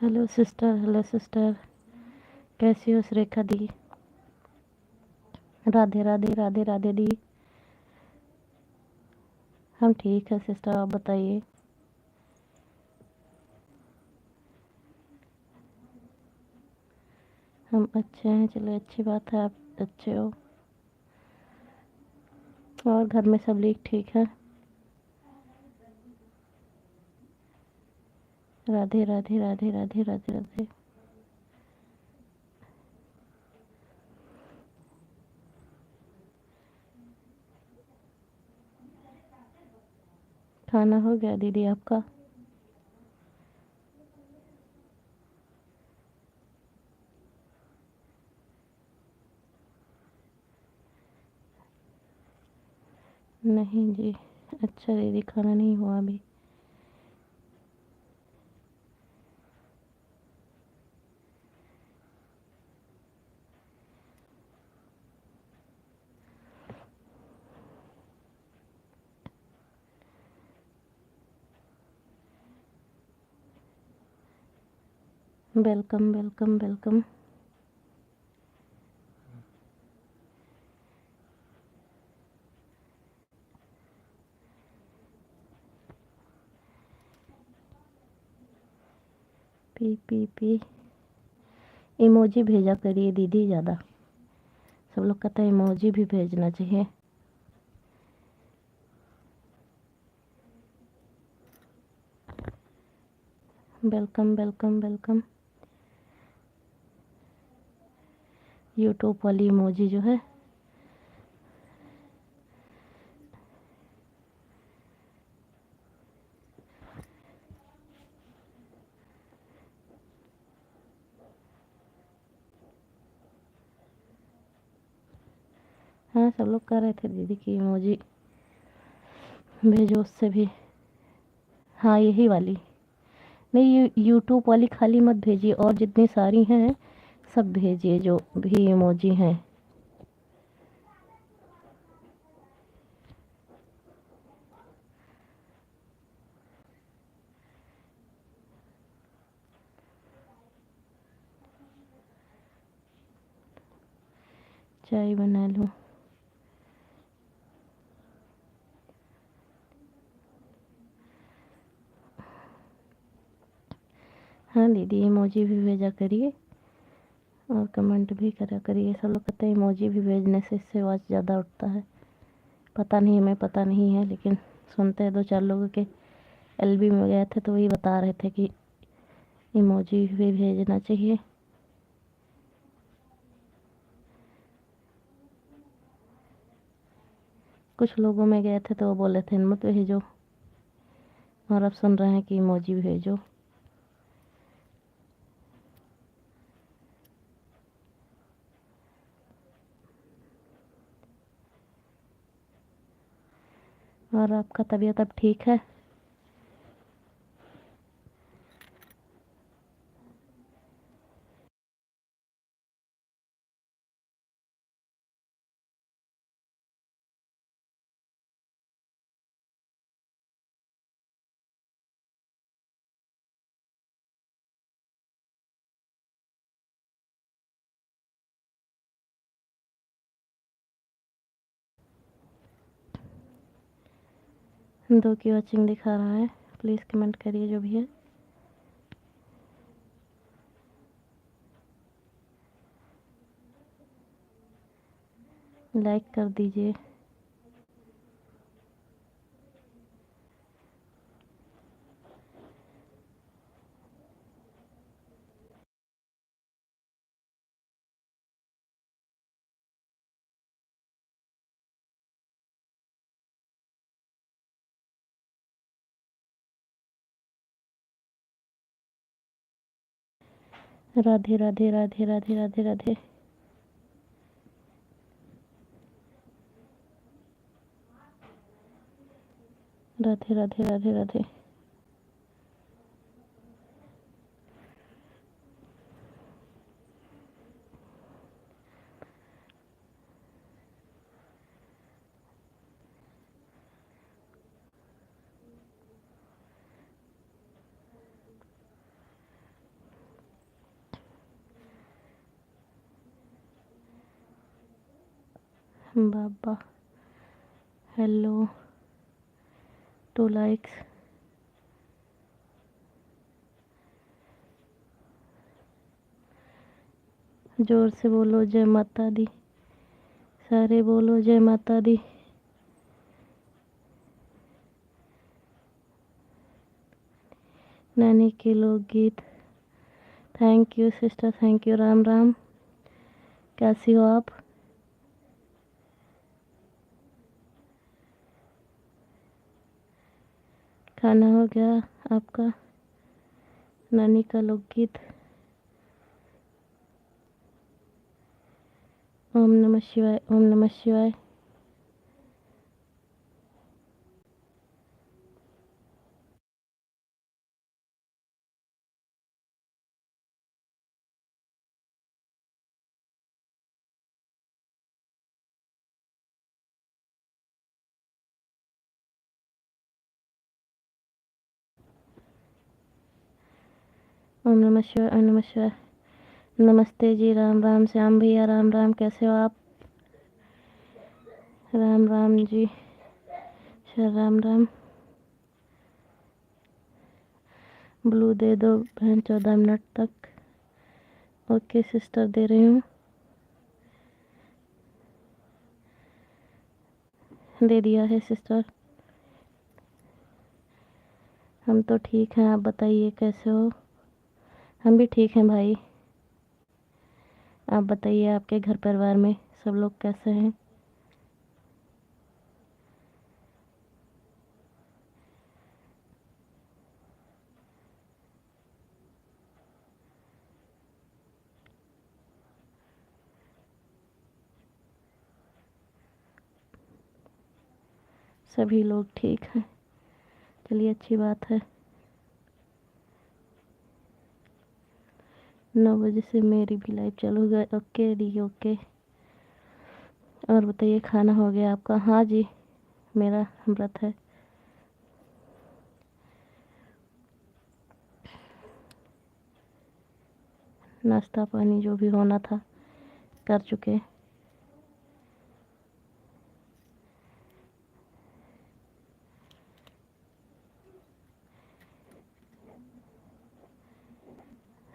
Hello sister, कैसी हो सुरेखा दी? राधे राधे राधे राधे दी। हम ठीक है सिस्टर, आप बताइए। हम अच्छे हैं, चलो अच्छी बात है, आप अच्छे हो। और घर में सब लोग ठीक है? राधे राधे राधे राधे राधे राधे। खाना हो गया दीदी आपका? नहीं जी। अच्छा दीदी, खाना नहीं हुआ अभी। Welcome welcome welcome. P P P. Emoji भेजा करिए दीदी ज़्यादा। सब लोग कहते हैं इमोजी भी भेजना चाहिए। Welcome welcome welcome. यूट्यूब वाली इमोजी जो है। हाँ, सब लोग कह रहे थे दीदी की इमोजी भेजो उससे भी। हाँ, यही वाली। नहीं, यूट्यूब वाली खाली मत भेजिए, और जितनी सारी हैं सब भेजिए जो भी इमोजी हैं। चाय बना लूँ? हाँ दीदी, इमोजी भी भेजा करिए और कमेंट भी करा करिए। सब लोग कहते हैं इमोजी भी भेजने से इससे आवाज़ ज़्यादा उठता है। पता नहीं, हमें पता नहीं है, लेकिन सुनते हैं दो चार लोगों के। एलबी में गए थे तो वही बता रहे थे कि इमोजी भी भेजना चाहिए। कुछ लोगों में गए थे तो वो बोले थे मत भेजो, और अब सुन रहे हैं कि इमोजी भेजो। और आपका तबीयत अब ठीक है? दो की वॉचिंग दिखा रहा है, प्लीज़ कमेंट करिए जो भी है। लाइक कर दीजिए। राधे राधे राधे राधे राधे राधे। राधे राधे राधे राधे। बाबा हेलो 2 लाइक्स। जोर से बोलो जय माता दी, सारे बोलो जय माता दी। नैनी के लोकगीत, thank you sister, thank you. Ram Ram, कैसी हो आप? खाना हो गया आपका? नानी का लोकगीत। ओम नमः शिवाय, ओम नमः शिवाय। ओम नमः शिवाय, ओम नमः शिवाय। नमस्ते जी, राम राम। श्याम भैया राम राम, कैसे हो आप? राम राम जी, राम राम। ब्लू दे दो बहन 14 मिनट तक। ओके सिस्टर, दे रही हूँ। दे दिया है सिस्टर। हम तो ठीक हैं, आप बताइए कैसे हो? हम भी ठीक हैं भाई। आप बताइए आपके घर परिवार में सब लोग कैसे हैं? सभी लोग ठीक हैं, चलिए अच्छी बात है। 9 बजे से मेरी भी लाइव चालू हो गई। Okay D, okay. और बताइए खाना हो गया आपका? हाँ जी, मेरा व्रत है। नाश्ता पानी जो भी होना था कर चुके।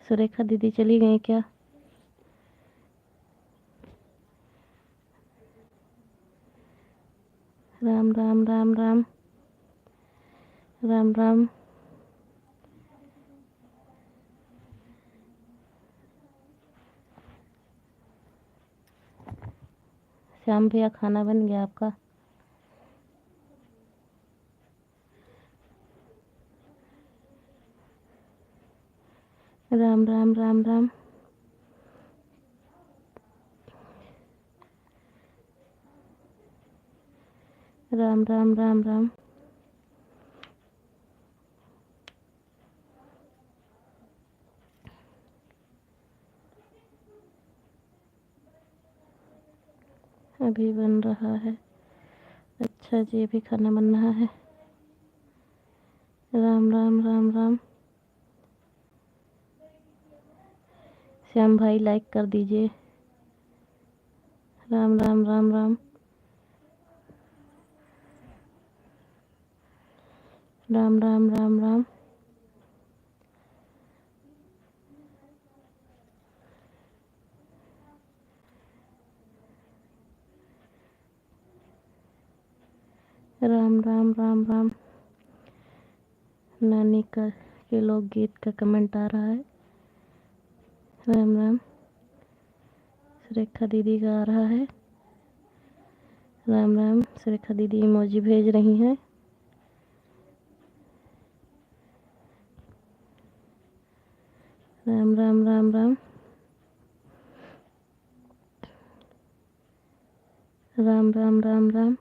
सुरेखा दीदी चली गई क्या? राम राम, राम राम, राम राम। श्याम भैया खाना बन गया आपका? राम राम, राम राम। राम राम, राम राम। अभी बन रहा है। अच्छा जी, अभी खाना बन रहा है। राम राम, राम राम। श्याम भाई लाइक कर दीजिए। राम राम, राम राम। राम राम, राम राम। राम राम, राम राम। नानी का के लोकगीत का कमेंट आ रहा है। राम राम। सुरेखा दीदी का आ रहा है। राम राम। सुरेखा दीदी इमोजी भेज रही हैं। राम राम, राम राम। राम राम, राम राम।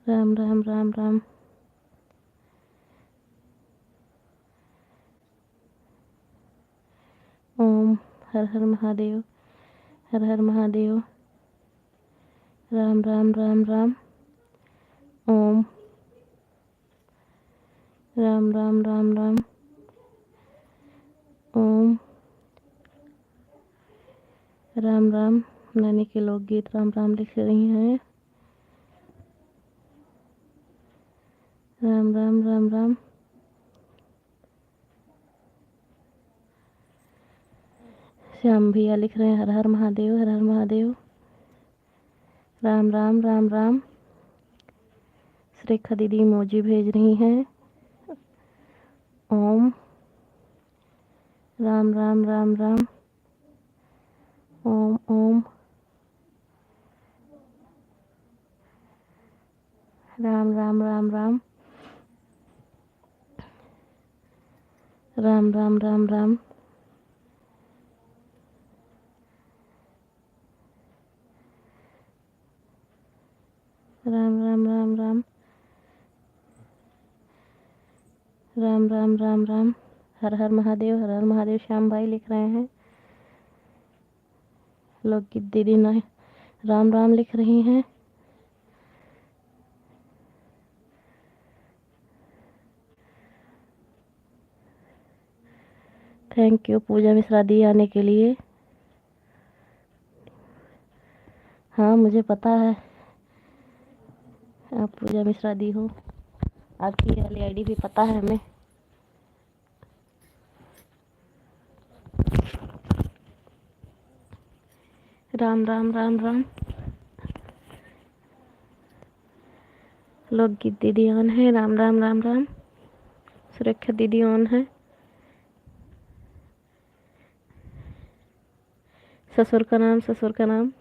राम राम, राम राम। ओम हर हर महादेव, हर हर महादेव। राम राम, राम राम। ओम राम राम राम राम। ओम राम राम। नैनी के लोकगीत राम राम लिख रही हैं। राम राम राम राम। श्याम भैया लिख रहे हैं हर हर महादेव, हर हर महादेव। राम राम राम राम। सुरेखा दीदी इमोजी भेज रही हैं। ओम राम राम राम राम। ओम ओम राम राम राम राम। राम राम राम राम। राम राम राम राम। राम राम राम राम। हर हर महादेव, हर हर महादेव। श्याम भाई लिख रहे हैं। लोकगीत दीदी न राम राम लिख रही हैं। थैंक यू पूजा मिश्रा दी आने के लिए। हाँ मुझे पता है आप पूजा मिश्रा दी हो, आपकी वाली आईडी भी पता है हमें। राम राम राम राम। लोकगीत दीदी ऑन है। राम राम राम राम। सुरक्षा दीदी ऑन है। ससुर का नाम, ससुर का नाम।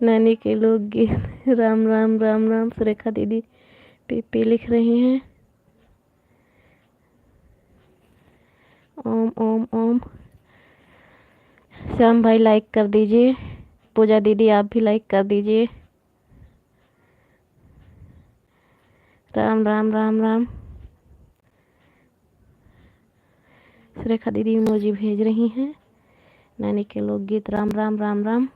नैनी के लोकगीत राम राम राम राम। सुरेखा दीदी पीपी लिख रही हैं। ओम ओम ओम। श्याम भाई लाइक कर दीजिए। पूजा दीदी आप भी लाइक कर दीजिए। राम राम राम राम। सुरेखा दीदी इमोजी भेज रही हैं। नैनी के लोकगीत राम राम राम राम।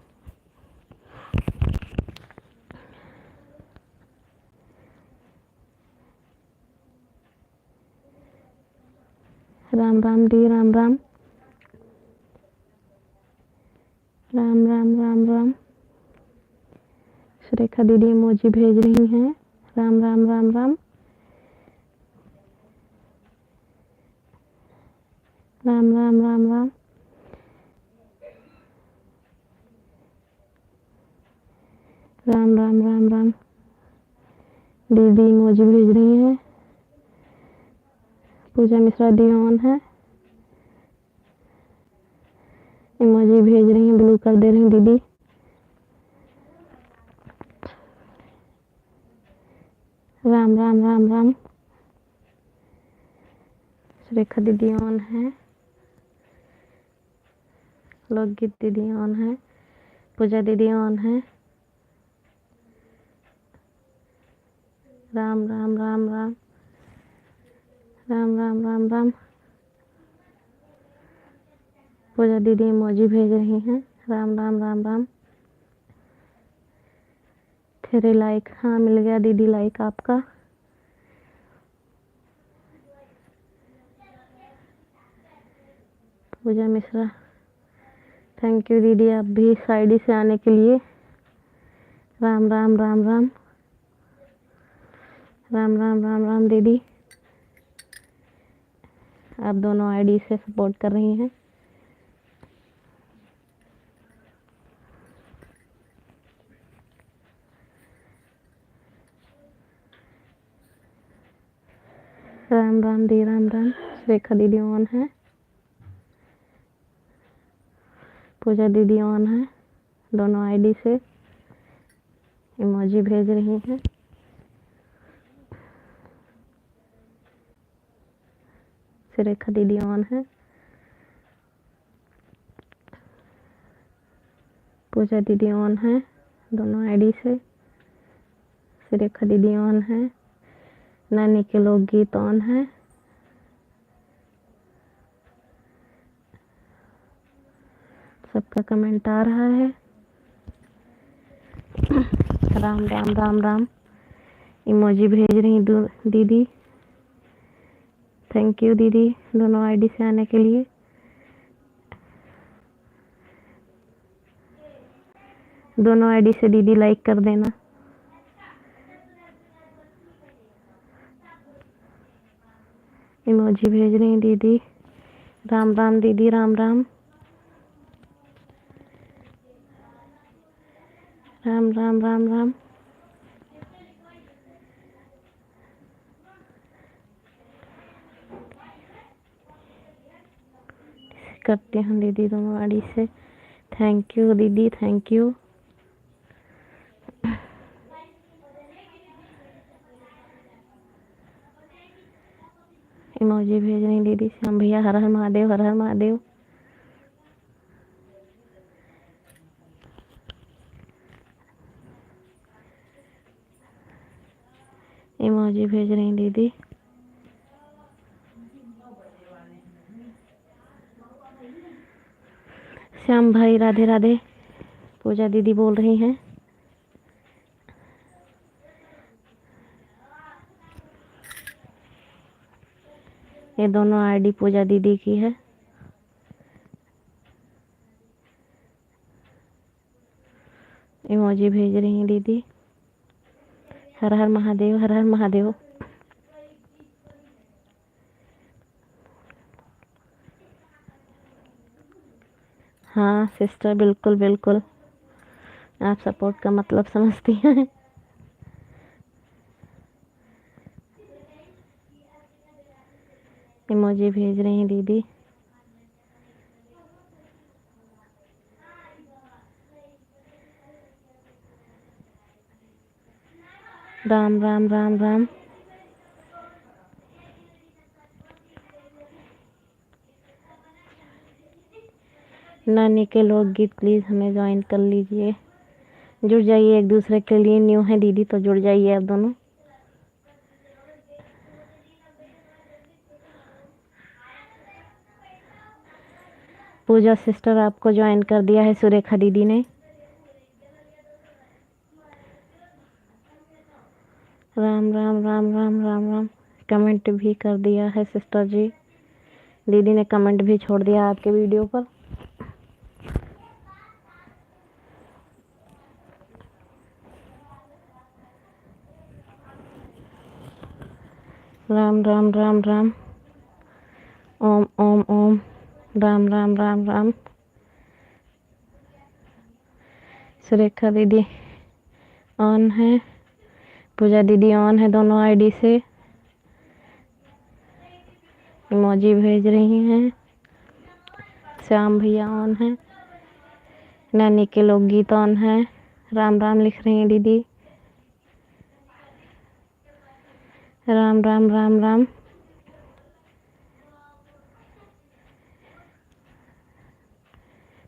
राम राम दी, राम राम। राम राम राम राम। सुरेखा दीदी इमोजी भेज रही हैं। राम राम राम राम। राम राम राम राम। राम राम राम राम। दीदी इमोजी भेज रही है। पूजा मिश्रा दी ऑन है। इमोजी भेज रही हैं, ब्लू कर दे रही हैं दीदी। राम राम राम राम। सुरेखा दीदी ऑन है। लोकगीत दीदी ऑन है। पूजा दीदी ऑन है। राम राम राम राम। राम राम राम राम। पूजा दीदी इमोजी भेज रही हैं। राम राम राम राम। तेरे लाइक, हाँ मिल गया दीदी लाइक आपका। पूजा मिश्रा थैंक यू दीदी आप भी इस आईडी से आने के लिए। राम राम राम राम। राम राम राम राम दीदी, आप दोनों आईडी से सपोर्ट कर रही हैं। राम राम दी, राम राम। रेखा दीदी ऑन है। पूजा दीदी ऑन है। दोनों आईडी से इमोजी भेज रही हैं। रेखा दीदी ऑन है। पूजा दीदी ऑन है। दोनों आईडी से रेखा दीदी ऑन है। नैनी के लोकगीत ऑन है। सबका कमेंट आ रहा है। राम राम राम राम। इमोजी भेज रही दीदी। थैंक यू दीदी दोनों आईडी से आने के लिए। दोनों आईडी से दीदी लाइक कर देना। इमोजी भेज रही दीदी। राम राम दीदी, राम राम। राम राम राम राम। करते हैं दीदी दोनों आईडी से। थैंक यू दीदी, थैंक यू। इमोजी भेज रही दीदी। श्याम भैया हर हर महादेव, हर हर महादेव। इमोजी भेज रही दीदी। श्याम भाई राधे राधे। पूजा दीदी बोल रही हैं। ये दोनों आईडी पूजा दीदी की है। इमोजी भेज रही हैं दीदी। हर हर महादेव, हर हर महादेव। हाँ सिस्टर, बिल्कुल बिल्कुल, आप सपोर्ट का मतलब समझती हैं। इमोजी भेज रही हैं दीदी। राम राम राम राम। नानी के लोकगीत प्लीज हमें ज्वाइन कर लीजिए। जुड़ जाइए, एक दूसरे के लिए न्यू है दीदी तो जुड़ जाइए आप दोनों। पूजा सिस्टर आपको ज्वाइन कर दिया है सुरेखा दीदी ने। राम राम राम राम राम राम। कमेंट भी कर दिया है सिस्टर जी। दीदी ने कमेंट भी छोड़ दिया आपके वीडियो पर। राम राम राम राम। ओम ओम ओम। राम राम राम राम। सुरेखा दीदी ऑन है, पूजा दीदी ऑन है दोनों आईडी से। इमोजी भेज रही हैं। श्याम भैया ऑन है। नानी के लोकगीत ऑन है। राम राम लिख रही हैं दीदी। राम राम राम राम।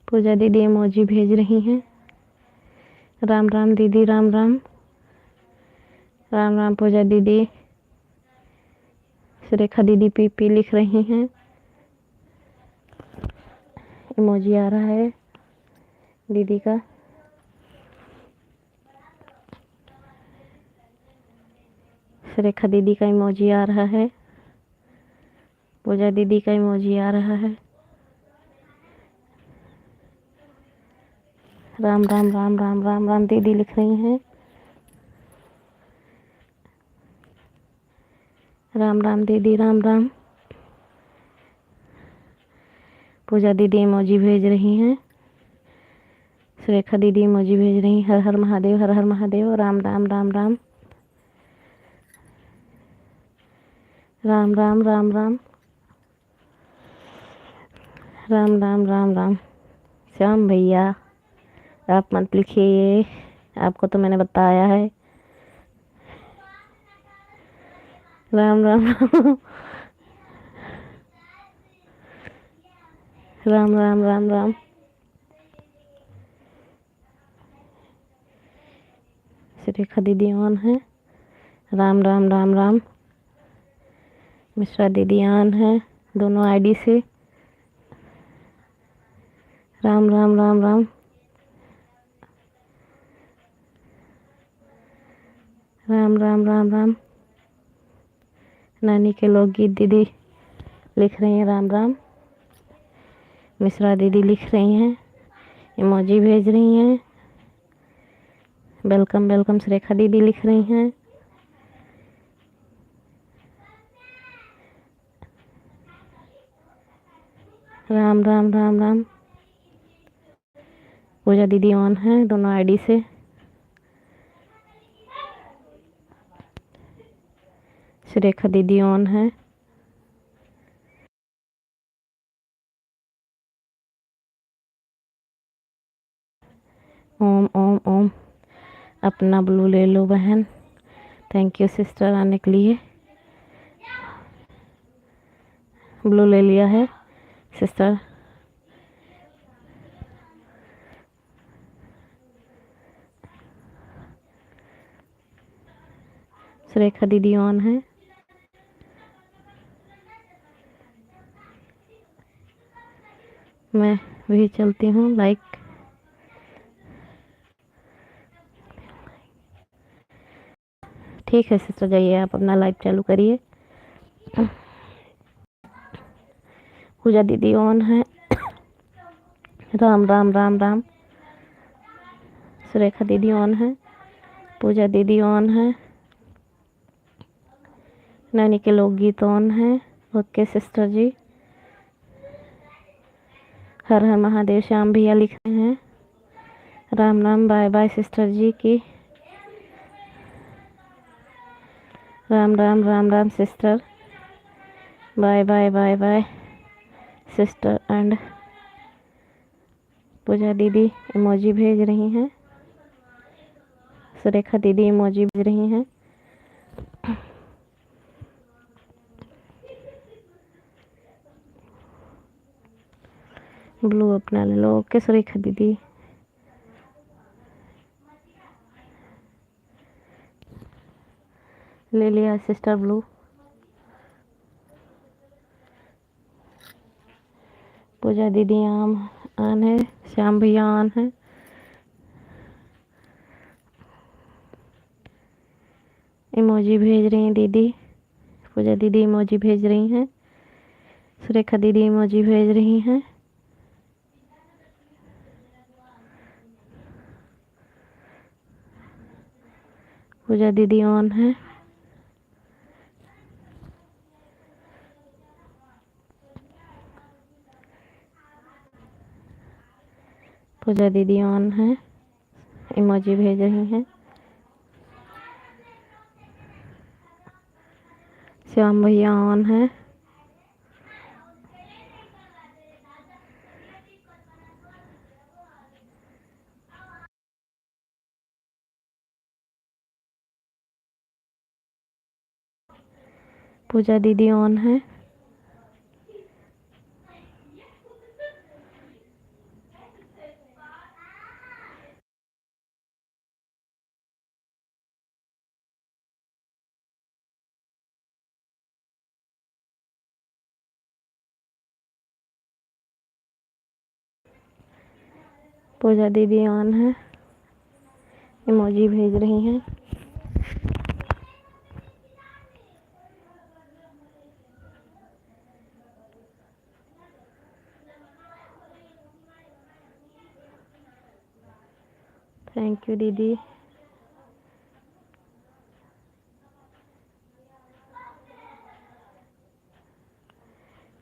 पूजा दीदी इमोजी भेज रही हैं। राम राम दीदी, राम राम। राम राम पूजा दीदी। सुरेखा दीदी पीपी लिख रही हैं। इमोजी आ रहा है दीदी का। सुरेखा दीदी का इमोजी आ रहा है। पूजा दीदी का इमोजी आ रहा है। राम राम राम राम राम राम दीदी लिख रही हैं। राम राम दीदी, राम राम। पूजा दीदी इमोजी भेज रही हैं। सुरेखा दीदी इमोजी भेज रही हैं। हर हर महादेव, हर हर महादेव। राम राम राम राम। राम राम राम राम। राम राम राम राम। श्याम भैया आप मत लिखिए, आपको तो मैंने बताया है। राम राम राम राम राम राम। सुरेखा दीदी ऑन है। राम राम राम राम। मिश्रा दीदी ऑन है दोनों आईडी से। राम राम राम राम। राम राम राम राम। नानी के लोकगीत दीदी लिख रही हैं राम राम। मिश्रा दीदी लिख रही हैं, इमोजी भेज रही हैं। वेलकम वेलकम सुरेखा दीदी लिख रही हैं। राम राम राम राम। पूजा दीदी ऑन है दोनों आईडी से। सुरेखा दीदी ऑन है। ओम ओम ओम। अपना ब्लू ले लो बहन। थैंक यू सिस्टर आने के लिए। ब्लू ले लिया है सिस्टर। सुरेखा दीदी ऑन है। मैं भी चलती हूँ लाइक। ठीक है सिस्टर, जाइए आप अपना लाइव चालू करिए। पूजा दीदी ऑन है। राम राम राम राम। सुरेखा दीदी ऑन है। पूजा दीदी ऑन है। नानी के लोकगीत ऑन है। Okay sister ji. हर हर महादेव। श्याम भैया लिख रहे हैं Ram Ram. Bye bye sister ji की। Ram Ram Ram Ram sister. Bye bye bye bye sister. And Pooja दीदी इमोजी भेज रही हैं। सुरेखा दीदी इमोजी भेज रही हैं। ब्लू अपना ले लो। ओके सुरेखा दीदी। ले लिया सिस्टर ब्लू। पूजा दीदी ऑन है। श्याम भैया ऑन है। इमोजी भेज रही हैं दीदी। पूजा दीदी इमोजी भेज रही हैं। सुरेखा दीदी इमोजी भेज रही हैं। पूजा दीदी ऑन है। पूजा दीदी ऑन है। इमोजी भेज रही हैं। श्याम भैया ऑन है। पूजा दीदी ऑन है। पूजा दीदी ऑन है। इमोजी भेज रही हैं। थैंक यू दीदी।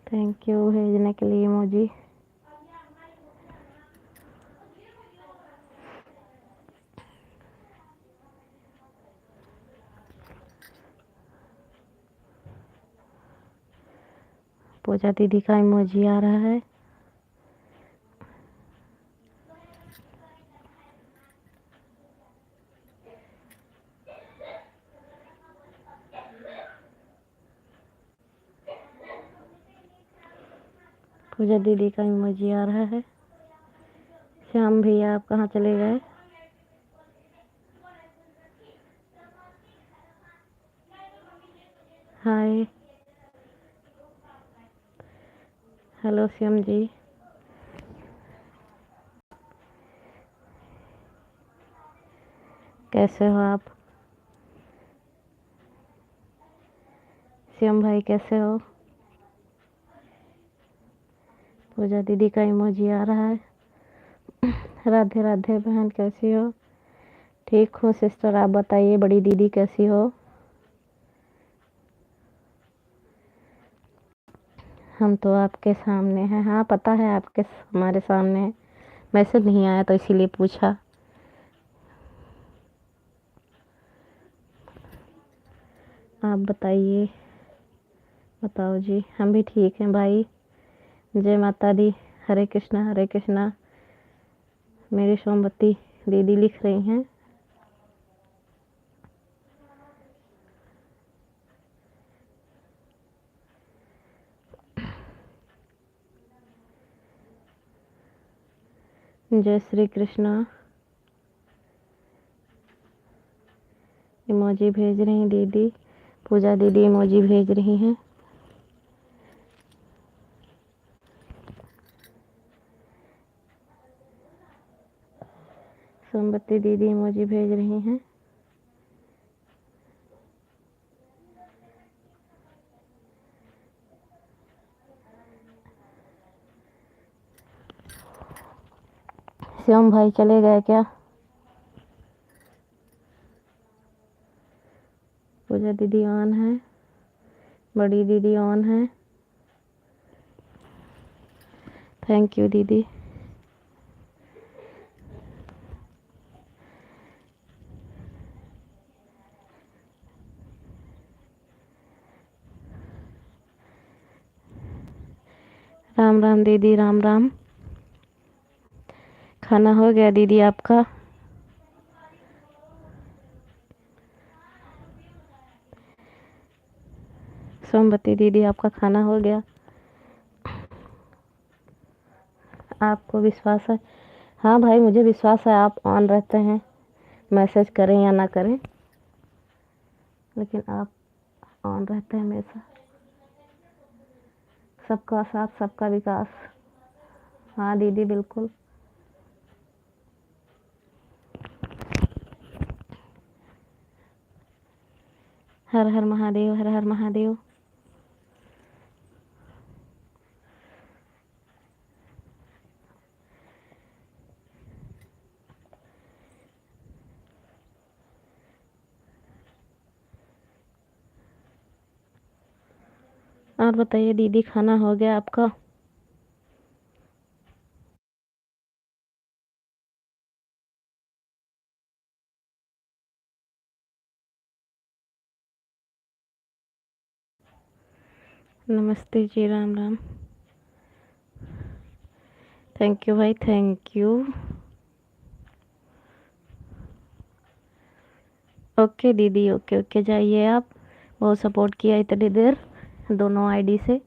थैंक यू भेजने के लिए इमोजी। पूजा दीदी का इमोजी आ रहा है। पूजा दीदी का इमोजी आ रहा है। श्याम भैया आप कहाँ चले गए? हाय। हेलो श्याम जी। कैसे हो आप? शिवम भाई कैसे हो? पूजा दीदी का इमोजी आ रहा है। राधे राधे बहन, कैसी हो? ठीक हूँ सिस्टर, आप बताइए बड़ी दीदी कैसी हो? हम तो आपके सामने हैं। हाँ पता है, आपके हमारे सामने है। मैसेज नहीं आया तो इसीलिए पूछा। आप बताइए, बताओ जी। हम भी ठीक हैं भाई। जय माता दी। हरे कृष्णा हरे कृष्णा। मेरी सोमवती दीदी लिख रही हैं। जय श्री कृष्णा। इमोजी भेज रही हैं दीदी। पूजा दीदी इमोजी भेज रही हैं। सोमवती दीदी इमोजी भेज रही हैं। शिवम भाई चले गए क्या? पूजा दीदी ऑन है, बड़ी दीदी ऑन है। थैंक यू दीदी। राम राम दीदी, राम राम। खाना हो गया दीदी आपका? सोमवती दीदी आपका खाना हो गया? आपको विश्वास है? हाँ भाई मुझे विश्वास है, आप ऑन रहते हैं, मैसेज करें या ना करें, लेकिन आप ऑन रहते हैं हमेशा। सबका साथ सबका विकास। हाँ दीदी बिल्कुल। हर हर महादेव, हर हर महादेव। और बताइए दीदी, खाना हो गया आपका? नमस्ते जी, राम राम। थैंक यू भाई, थैंक यू। ओके दीदी, ओके ओके, जाइए आप। बहुत सपोर्ट किया इतनी देर दोनों आईडी से।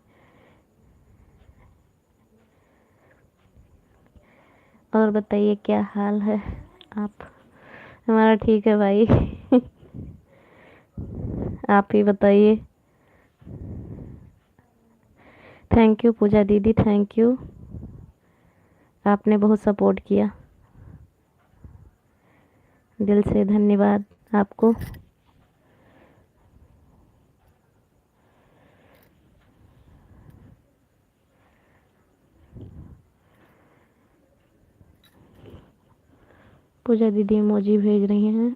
और बताइए क्या हाल है आप? हमारा ठीक है भाई। आप ही बताइए। थैंक यू पूजा दीदी, थैंक यू। आपने बहुत सपोर्ट किया, दिल से धन्यवाद आपको। पूजा दीदी इमोजी भेज रही हैं।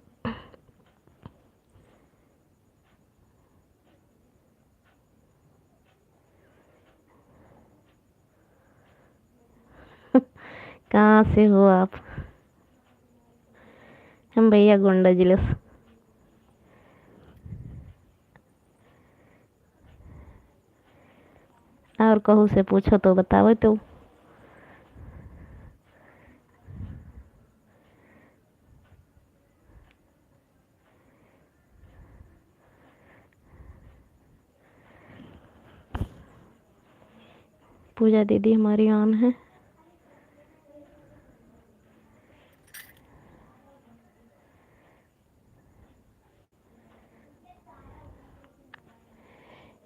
कहाँ से हो आप? हम भैया गोंडा जिले से। और कहू से पूछो तो बताओ तो। पूजा दीदी हमारी ऑन है।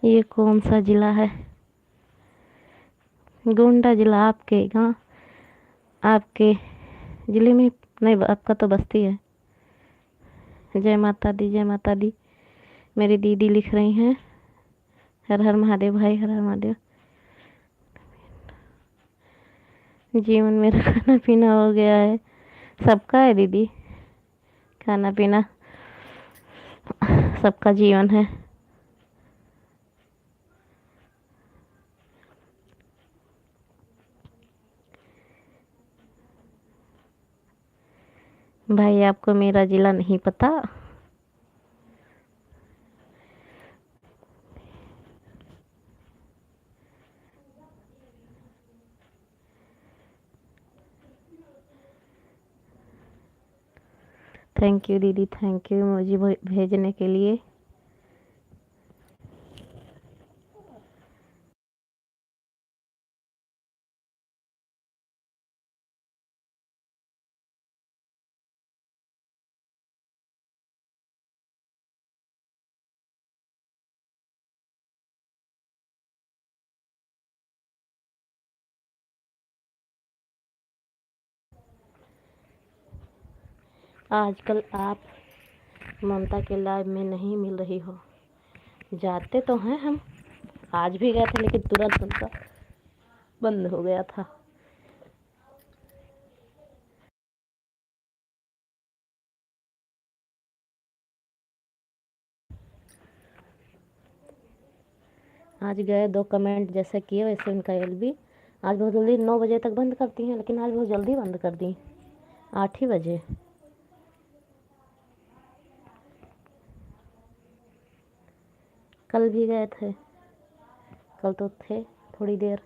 ये कौन सा जिला है? गोंडा जिला आपके गाँव, आपके जिले में? नहीं, आपका तो बस्ती है। जय माता दी, जय माता दी। मेरी दीदी लिख रही हैं। हर हर महादेव भाई, हर हर महादेव। जीवन मेरा खाना पीना हो गया है, सबका है दीदी, खाना पीना सबका जीवन है। भाई आपको मेरा जिला नहीं पता? थैंक यू दीदी, थैंक यू मुझे भेजने के लिए। आजकल आप ममता के लाइव में नहीं मिल रही हो। जाते तो हैं हम, आज भी गए थे लेकिन तुरंत उनका बंद हो गया था। आज गए, 2 कमेंट जैसे किए वैसे उनका एलबी आज बहुत जल्दी 9 बजे तक बंद करती हैं, लेकिन आज बहुत जल्दी बंद कर दी, 8 ही बजे। कल भी गए थे, कल तो थे थोड़ी देर।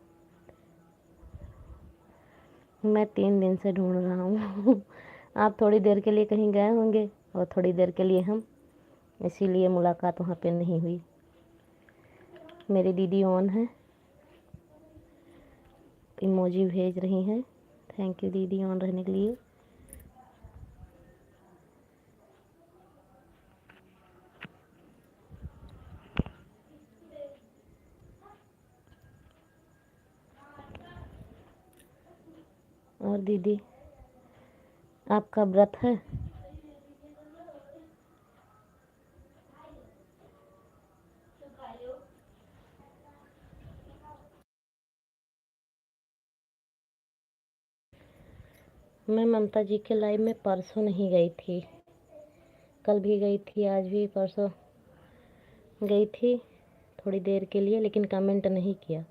मैं 3 दिन से ढूंढ रहा हूँ आप थोड़ी देर के लिए कहीं गए होंगे और थोड़ी देर के लिए हम, इसीलिए मुलाकात वहाँ पे नहीं हुई। मेरी दीदी ऑन है, इमोजी भेज रही हैं। थैंक यू दीदी ऑन रहने के लिए। और दीदी आपका व्रत है? मैं ममता जी के लाइव में परसों नहीं गई थी, कल भी गई थी, आज भी, परसों गई थी थोड़ी देर के लिए, लेकिन कमेंट नहीं किया,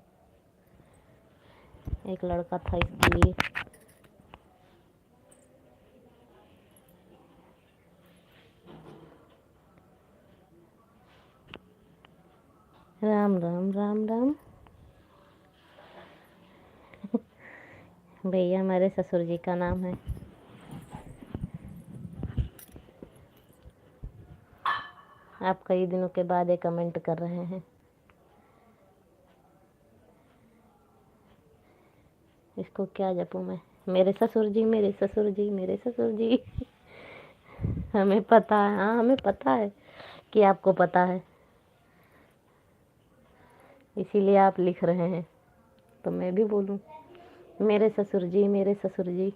एक लड़का था इसलिए। राम राम राम राम। भैया हमारे ससुर जी का नाम है। आप कई दिनों के बाद एक कमेंट कर रहे हैं। इसको क्या जपूं मैं? मेरे ससुर जी, मेरे ससुर जी, मेरे ससुर जी हमें पता है, हाँ हमें पता है कि आपको पता है, इसीलिए आप लिख रहे हैं, तो मैं भी बोलूं मेरे ससुर जी, मेरे ससुर जी।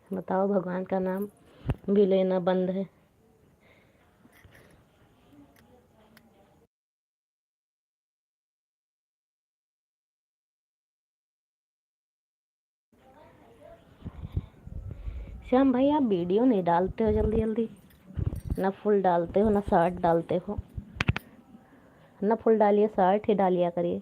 बताओ, भगवान का नाम भी लेना बंद है। श्याम भाई आप वीडियो नहीं डालते हो जल्दी जल्दी, ना फुल डालते हो ना शॉर्ट डालते हो, ना फुल डालिए, शॉर्ट ही डालिया करिए।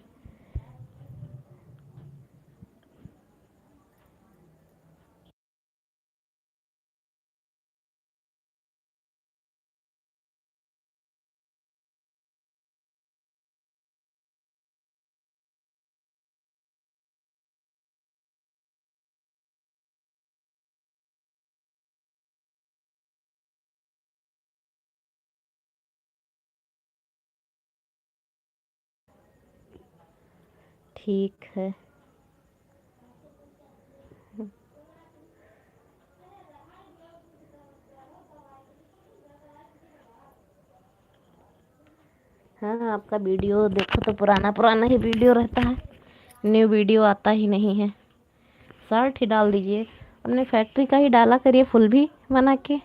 ठीक है। हाँ आपका वीडियो देखो तो पुराना पुराना ही वीडियो रहता है, न्यू वीडियो आता ही नहीं है। शॉर्ट ही डाल दीजिए, अपने फैक्ट्री का ही डाला करिए फुल भी, बना के।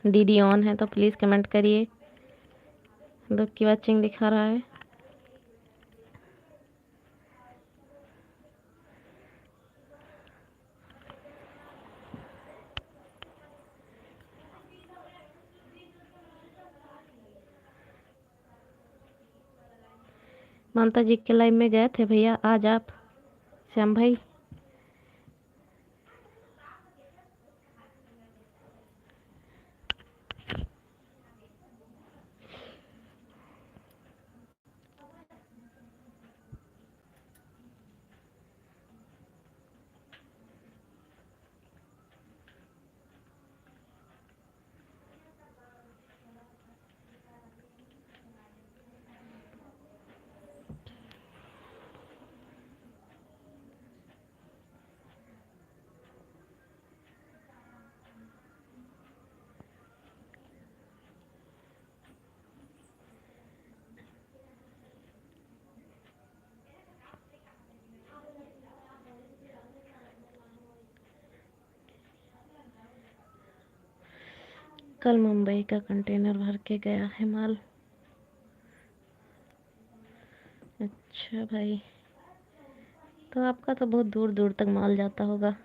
दीदी ऑन है तो प्लीज़ कमेंट करिए। लोग की वाचिंग दिखा रहा है। ममता जी के लाइव में गए थे भैया आज आप, श्याम भाई? कल मुंबई का कंटेनर भर के गया है माल। अच्छा भाई, तो आपका तो बहुत दूर दूर तक माल जाता होगा।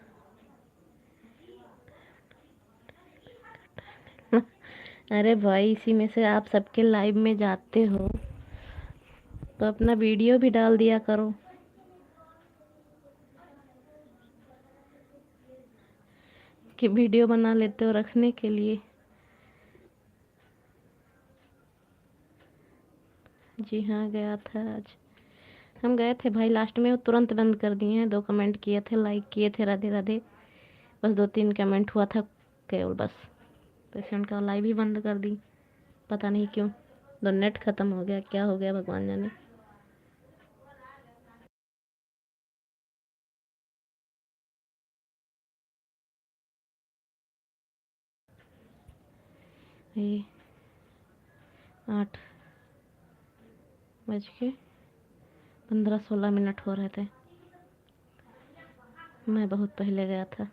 अरे भाई, इसी में से आप सबके लाइव में जाते हो तो अपना वीडियो भी डाल दिया करो कि वीडियो बना लेते हो रखने के लिए। जी हाँ, गया था आज। हम गए थे भाई, लास्ट में वो तुरंत बंद कर दिए हैं। 2 कमेंट किए थे, लाइक किए थे, राधे राधे, बस 2-3 कमेंट हुआ था केवल बस। तो इसलिए उनका लाइव ही बंद कर दी, पता नहीं क्यों। तो नेट ख़त्म हो गया, क्या हो गया भगवान जाने। ये 8:15-16 हो रहे थे। मैं बहुत पहले गया था,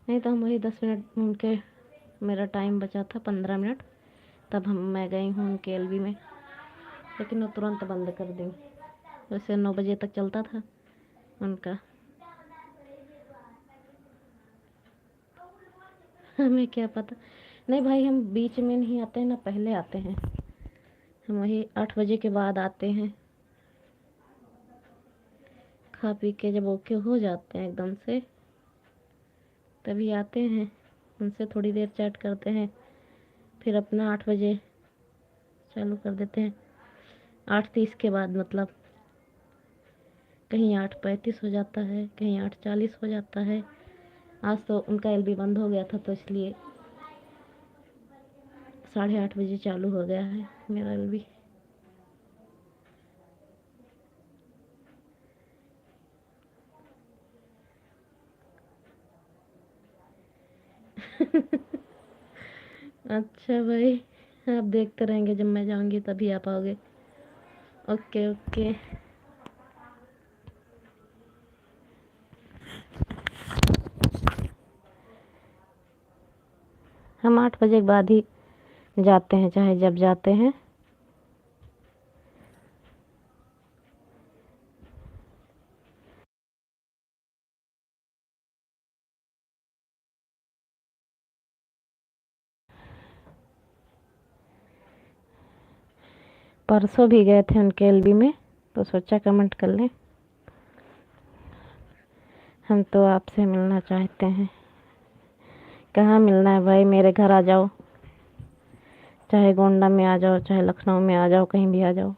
नहीं तो हम वही 10 मिनट उनके, मेरा टाइम बचा था 15 मिनट, तब मैं गई हूँ उनके एलबी में, लेकिन वो तुरंत बंद कर दी। वैसे 9 बजे तक चलता था उनका। हमें क्या पता। नहीं भाई, हम बीच में नहीं आते हैं ना, पहले आते हैं। हम वही 8 बजे के बाद आते हैं, खा पी के जब ओके हो जाते हैं एकदम से, तभी आते हैं। उनसे थोड़ी देर चैट करते हैं, फिर अपना 8 बजे चालू कर देते हैं। 8:30 के बाद मतलब, कहीं 8:35 हो जाता है, कहीं 8:40 हो जाता है। आज तो उनका एलबी बंद हो गया था तो इसलिए 8:30 बजे चालू हो गया है मेरा एलबी। अच्छा भाई, आप देखते रहेंगे, जब मैं जाऊंगी तभी आप आओगे। Okay okay. हम 8 बजे के बाद ही जाते हैं, चाहे जब जाते हैं। परसों भी गए थे उनके एलबी में, तो सोचा कमेंट कर लें। हम तो आपसे मिलना चाहते हैं। कहाँ मिलना है भाई, मेरे घर आ जाओ, चाहे गोंडा में आ जाओ, चाहे लखनऊ में आ जाओ, कहीं भी आ जाओ।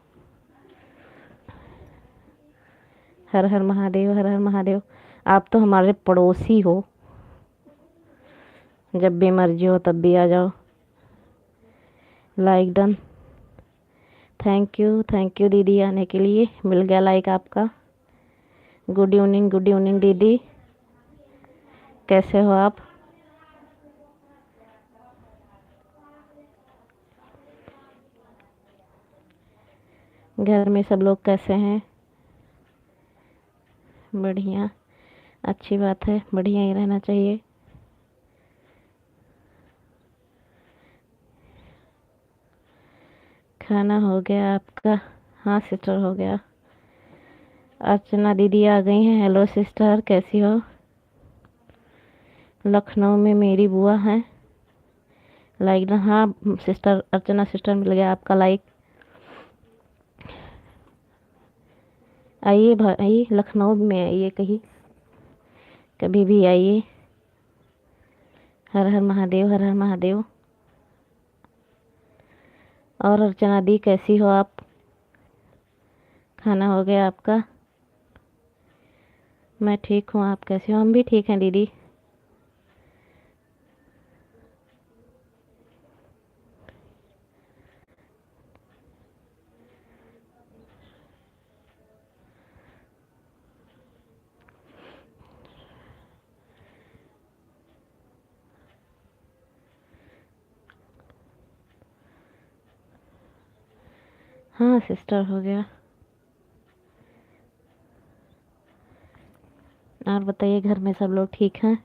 हर हर महादेव, हर हर महादेव। आप तो हमारे पड़ोसी हो, जब भी मर्जी हो तब भी आ जाओ। Like done. थैंक यू दीदी आने के लिए, मिल गया लाइक आपका। गुड इवनिंग दीदी, कैसे हो आप? घर में सब लोग कैसे हैं? बढ़िया, अच्छी बात है, बढ़िया ही रहना चाहिए। खाना हो गया आपका? हाँ सिस्टर, हो गया। अर्चना दीदी आ गई हैं। हेलो सिस्टर, कैसी हो? लखनऊ में मेरी बुआ हैं। लाइक ना, हाँ सिस्टर अर्चना सिस्टर, मिल गया आपका लाइक। आइए भाई, लखनऊ में आइए, कहीं कभी भी आइए। हर हर महादेव, हर हर महादेव। और अर्चना दी, कैसी हो आप? खाना हो गया आपका? मैं ठीक हूँ, आप कैसे हो? हम भी ठीक हैं दीदी। हाँ सिस्टर, हो गया। और बताइए, घर में सब लोग ठीक हैं?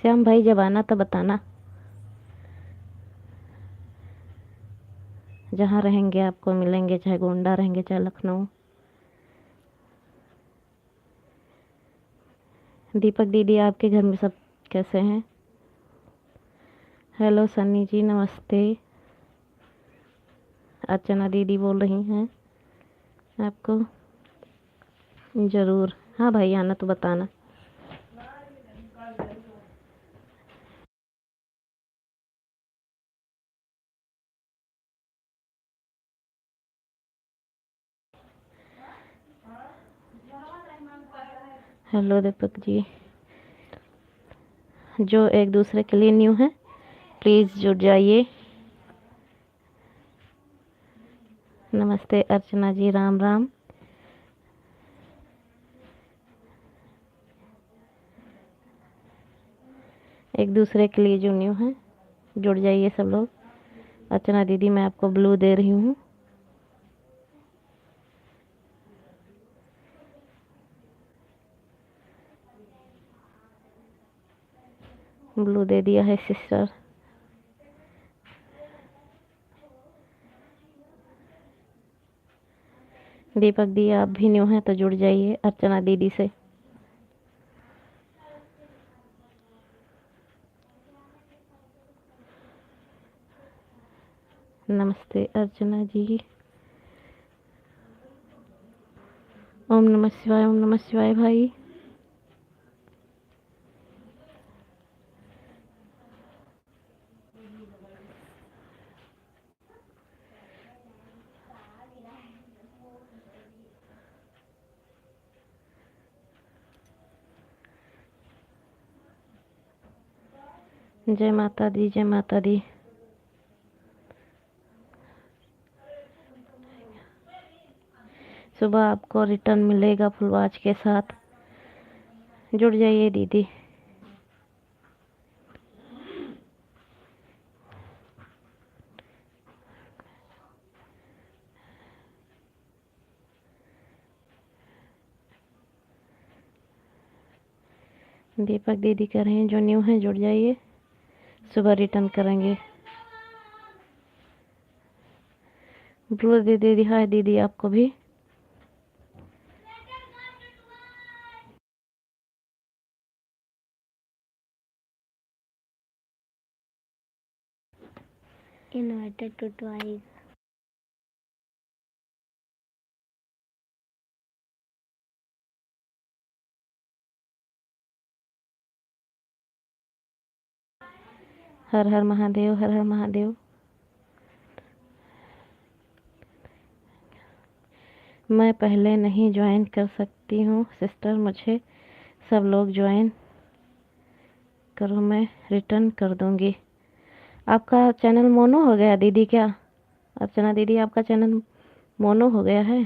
श्याम भाई, जब आना तो बताना। जहाँ रहेंगे आपको मिलेंगे, चाहे गोंडा रहेंगे चाहे लखनऊ। दीपक दीदी, आपके घर में सब कैसे हैं? हेलो सन्नी जी, नमस्ते। अर्चना दीदी बोल रही हैं आपको। ज़रूर, हाँ भाई, आना तो बताना। हेलो दीपक जी। जो एक दूसरे के लिए न्यू है, प्लीज़ जुड़ जाइए। नमस्ते अर्चना जी, राम राम। एक दूसरे के लिए जो न्यू है, जुड़ जाइए सब लोग। अर्चना दीदी, मैं आपको ब्लू दे रही हूँ। ब्लू दे दिया है सिस्टर। दीपक दी, आप भी न्यू हैं तो जुड़ जाइए अर्चना दीदी से। नमस्ते अर्चना जी। ओम नमः शिवाय, ओम नमः शिवाय भाई। जय माता दी, जय माता दी। सुबह आपको रिटर्न मिलेगा फुल वॉच के साथ। जुड़ जाइए दीदी। दीपक दीदी कह रहे हैं जो न्यू है जुड़ जाइए, सुबह रिटर्न करेंगे। ब्लू दीदी, हाय दीदी आपको भी। Invited to twice. हर हर महादेव, हर हर महादेव। मैं पहले नहीं ज्वाइन कर सकती हूँ सिस्टर, मुझे सब लोग ज्वाइन करो, मैं रिटर्न कर दूंगी। आपका चैनल मोनो हो गया दीदी क्या? अर्चना दीदी, आपका चैनल मोनो हो गया है?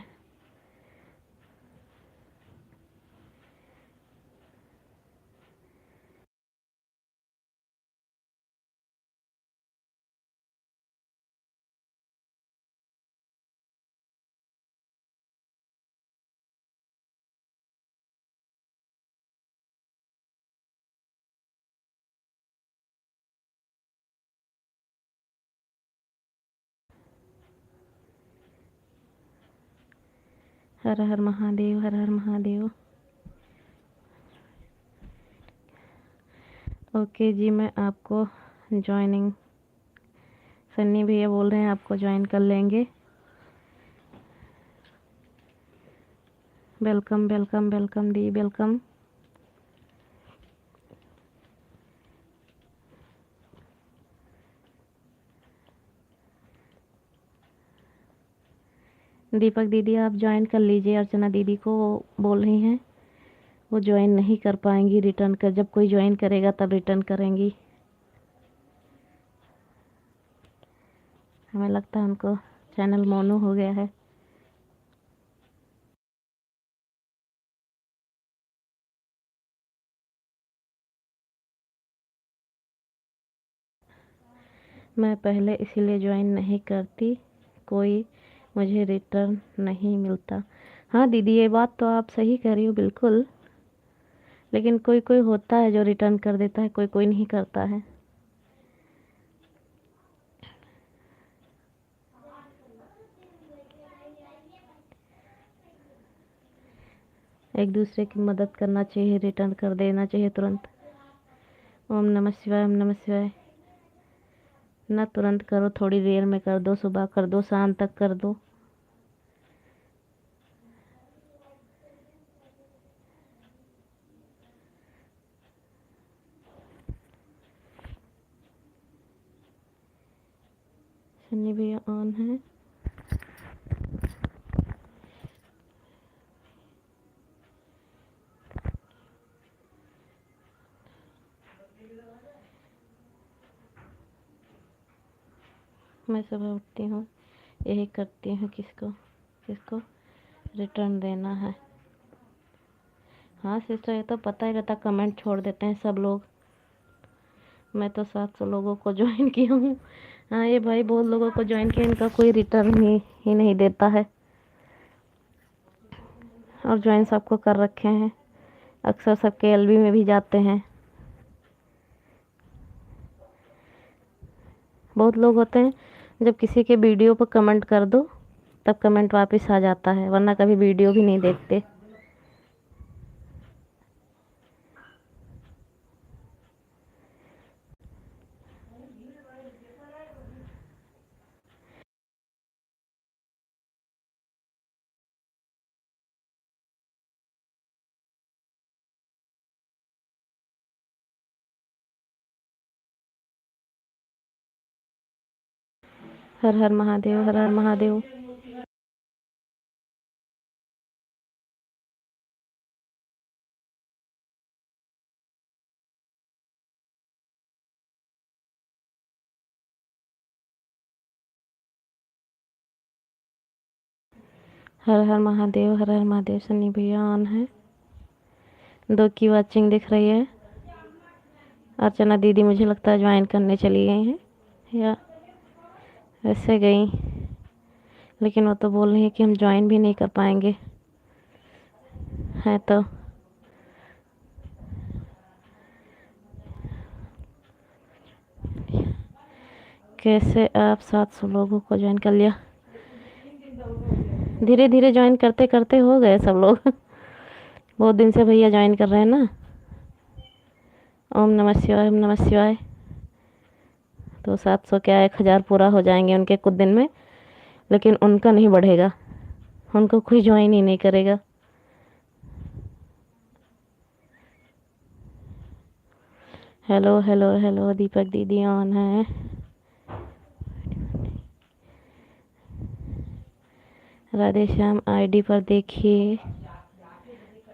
हर हर महादेव, हर हर महादेव। ओके जी, मैं आपको ज्वाइनिंग, सन्नी भैया बोल रहे हैं आपको ज्वाइन कर लेंगे। वेलकम वेलकम वेलकम दी, वेलकम। दीपक दीदी आप ज्वाइन कर लीजिए, अर्चना दीदी को बोल रही हैं, वो ज्वाइन नहीं कर पाएंगी, रिटर्न कर, जब कोई ज्वाइन करेगा तब रिटर्न करेंगी। हमें लगता है उनको चैनल मोनो हो गया है। मैं पहले इसीलिए ज्वाइन नहीं करती, कोई मुझे रिटर्न नहीं मिलता। हाँ दीदी, ये बात तो आप सही कह रही हो बिल्कुल, लेकिन कोई कोई होता है जो रिटर्न कर देता है, कोई कोई नहीं करता है। एक दूसरे की मदद करना चाहिए, रिटर्न कर देना चाहिए तुरंत। ओम नमः शिवाय, ओम नमः शिवाय। ना तुरंत करो, थोड़ी देर में कर दो, सुबह कर दो, शाम तक कर दो। सन्नी भैया ऑन है। मैं सुबह उठती हूँ, यही करती हूँ, किसको किसको रिटर्न देना है। हाँ सिस्टर, ये तो पता ही रहता, कमेंट छोड़ देते हैं सब लोग। मैं तो 700 लोगों को ज्वाइन किया हूँ। हाँ ये भाई बहुत लोगों को ज्वाइन किया, इनका कोई रिटर्न ही नहीं देता है, और ज्वाइन सबको कर रखे हैं, अक्सर सबके एलबी में भी जाते हैं। बहुत लोग होते हैं, जब किसी के वीडियो पर कमेंट कर दो तब कमेंट वापस आ जाता है, वरना कभी वीडियो भी नहीं देखते। हर हर महादेव, हर हर महादेव। हर हर महादेव, हर हर महादेव। सन्नी भैया ऑन है, 2 की वॉचिंग दिख रही है। अर्चना दीदी मुझे लगता है ज्वाइन करने चली गई हैं, या ऐसे गई, लेकिन वो तो बोल रही है कि हम ज्वाइन भी नहीं कर पाएंगे, है तो। कैसे आप 700 लोगों को ज्वाइन कर लिया? धीरे धीरे ज्वाइन करते करते हो गए सब लोग। बहुत दिन से भैया ज्वाइन कर रहे हैं ना। ओम नमः शिवाय, ओम नमः शिवाय। तो 700 क्या 1000 पूरा हो जाएंगे उनके कुछ दिन में, लेकिन उनका नहीं बढ़ेगा, उनको कोई ज्वाइन ही नहीं करेगा। हेलो हेलो हेलो, दीपक दीदी ऑन है। राधे श्याम आईडी पर देखिए।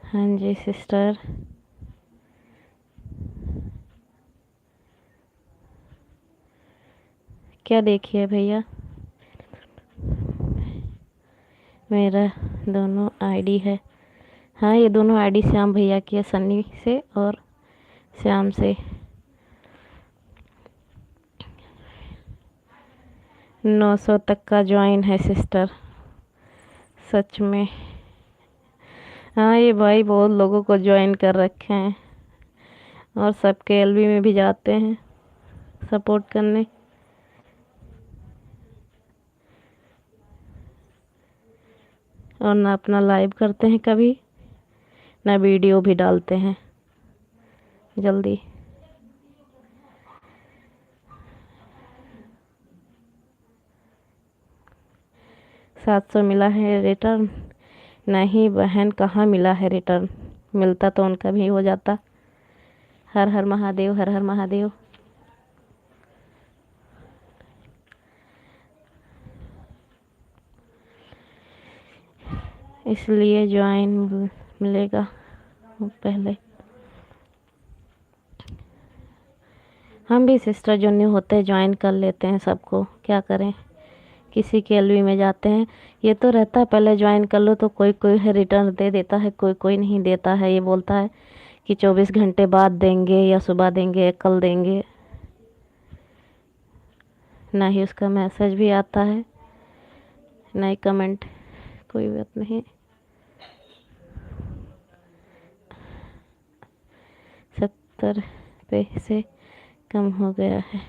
हाँ जी सिस्टर। क्या देखिए भैया? मेरा दोनों आईडी है। हाँ ये दोनों आईडी श्याम भैया की है, सन्नी से और श्याम से। 900 तक का ज्वाइन है सिस्टर, सच में। हाँ ये भाई बहुत लोगों को ज्वाइन कर रखे हैं, और सबके एलबी में भी जाते हैं सपोर्ट करने। और ना अपना लाइव करते हैं कभी, ना वीडियो भी डालते हैं जल्दी। $700 मिला है रिटर्न? नहीं बहन, कहाँ मिला है रिटर्न, मिलता तो उनका भी हो जाता। हर हर महादेव, हर हर महादेव। इसलिए ज्वाइन मिलेगा पहले। हम भी सिस्टर जो न्यू होते हैं ज्वाइन कर लेते हैं सबको, क्या करें, किसी के एलवी में जाते हैं। ये तो रहता है पहले ज्वाइन कर लो तो कोई कोई है रिटर्न दे देता है, कोई कोई नहीं देता है। ये बोलता है कि 24 घंटे बाद देंगे या सुबह देंगे या कल देंगे, ना ही उसका मैसेज भी आता है, ना ही कमेंट। कोई बात नहीं। 70 पैसे कम हो गया है।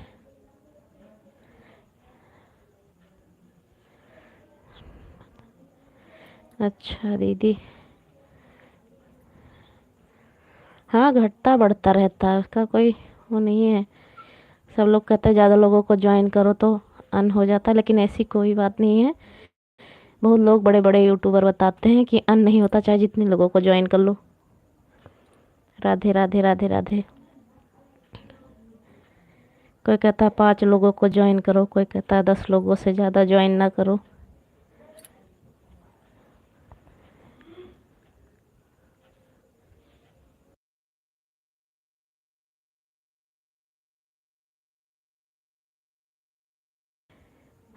अच्छा दीदी, हाँ घटता बढ़ता रहता है, उसका कोई वो नहीं है। सब लोग कहते हैं ज़्यादा लोगों को ज्वाइन करो तो अन हो जाता है, लेकिन ऐसी कोई बात नहीं है। बहुत लोग बड़े बड़े यूट्यूबर बताते हैं कि अन नहीं होता चाहे जितने लोगों को ज्वाइन कर लो। राधे राधे राधे राधे। कोई कहता है 5 लोगों को ज्वाइन करो, कोई कहता है 10 लोगों से ज़्यादा ज्वाइन ना करो।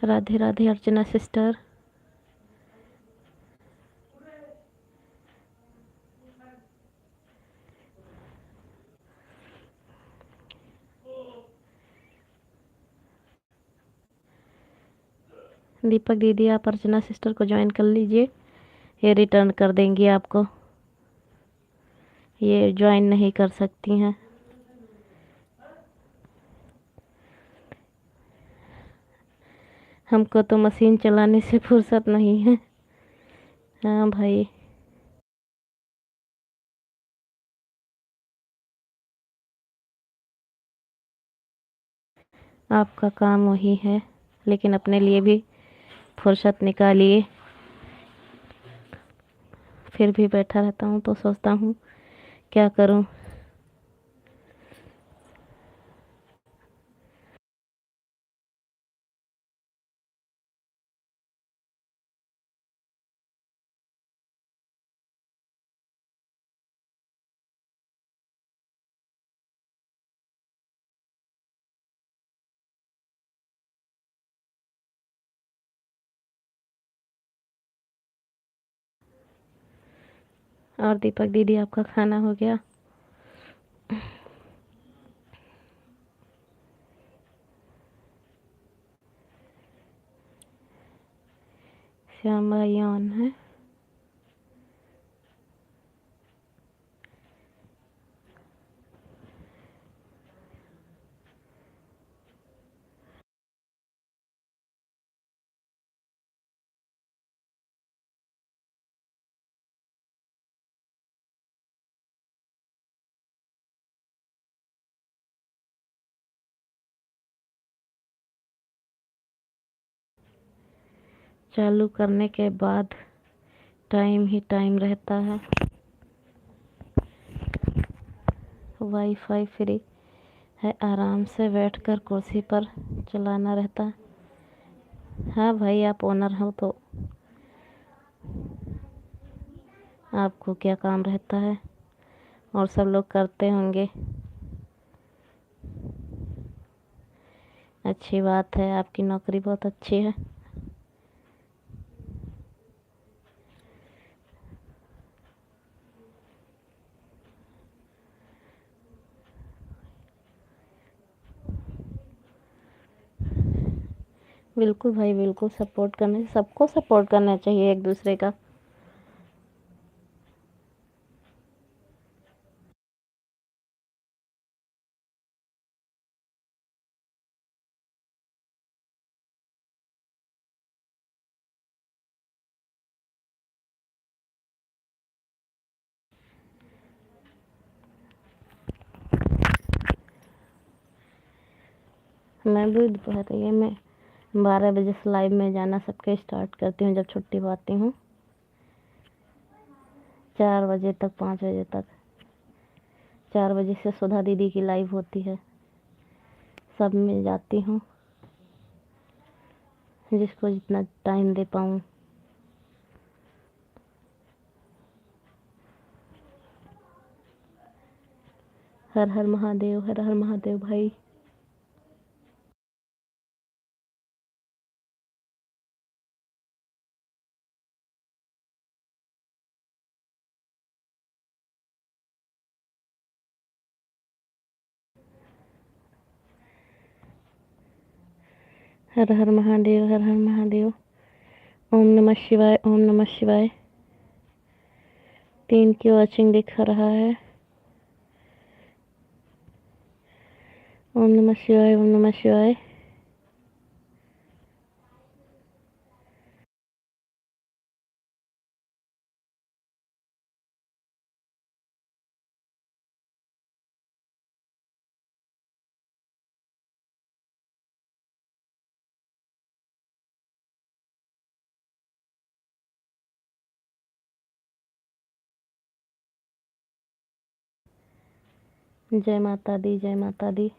राधे राधे अर्चना सिस्टर। दीपक दीदी, आप अर्चना सिस्टर को ज्वाइन कर लीजिए, ये रिटर्न कर देंगी आपको। ये ज्वाइन नहीं कर सकती हैं। हमको तो मशीन चलाने से फुर्सत नहीं है। हाँ भाई। आपका काम वही है, लेकिन अपने लिए भी फुर्सत निकालिए। फिर भी बैठा रहता हूँ तो सोचता हूँ क्या करूँ। और दीपक दीदी, आपका खाना हो गया? श्याम भाई ऑन है? चालू करने के बाद टाइम ही टाइम रहता है। वाईफाई फ्री है, आराम से बैठकर कुर्सी पर चलाना रहता है। हाँ भाई, आप ओनर हो तो आपको क्या काम रहता है, और सब लोग करते होंगे। अच्छी बात है, आपकी नौकरी बहुत अच्छी है। बिल्कुल भाई बिल्कुल, सपोर्ट करने, सबको सपोर्ट करना चाहिए एक दूसरे का। मैं भी दोपहर ये में 12 बजे से लाइव में जाना सबके स्टार्ट करती हूँ जब छुट्टी पाती हूँ, 4 बजे तक 5 बजे तक। 4 बजे से सुधा दीदी की लाइव होती है, सब में जाती हूँ, जिसको जितना टाइम दे पाऊँ। हर हर महादेव, हर हर महादेव भाई। हर हर महादेव, हर हर महादेव। ओम नमः शिवाय, ओम नमः शिवाय। 3 की वॉचिंग दिख रहा है। ओम नमः शिवाय, ओम नमः शिवाय। जय माता दी, जय माता दी,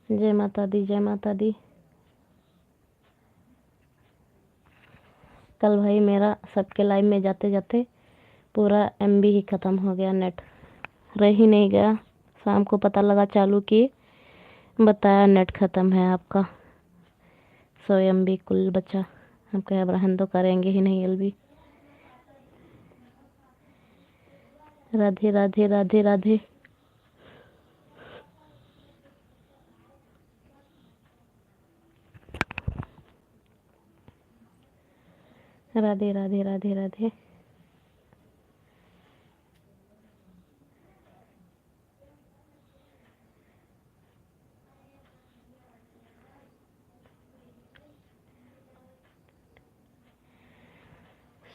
जय माता दी, जय माता दी। कल भाई मेरा सबके लाइव में जाते जाते पूरा MB ही ख़त्म हो गया, नेट रह ही नहीं गया। शाम को पता लगा चालू किए, बताया नेट ख़त्म है आपका, 100 MB कुल बचा। हम कहे अब रहन तो करेंगे ही नहीं LB। राधे राधे राधे राधे। राधे राधे राधे राधे।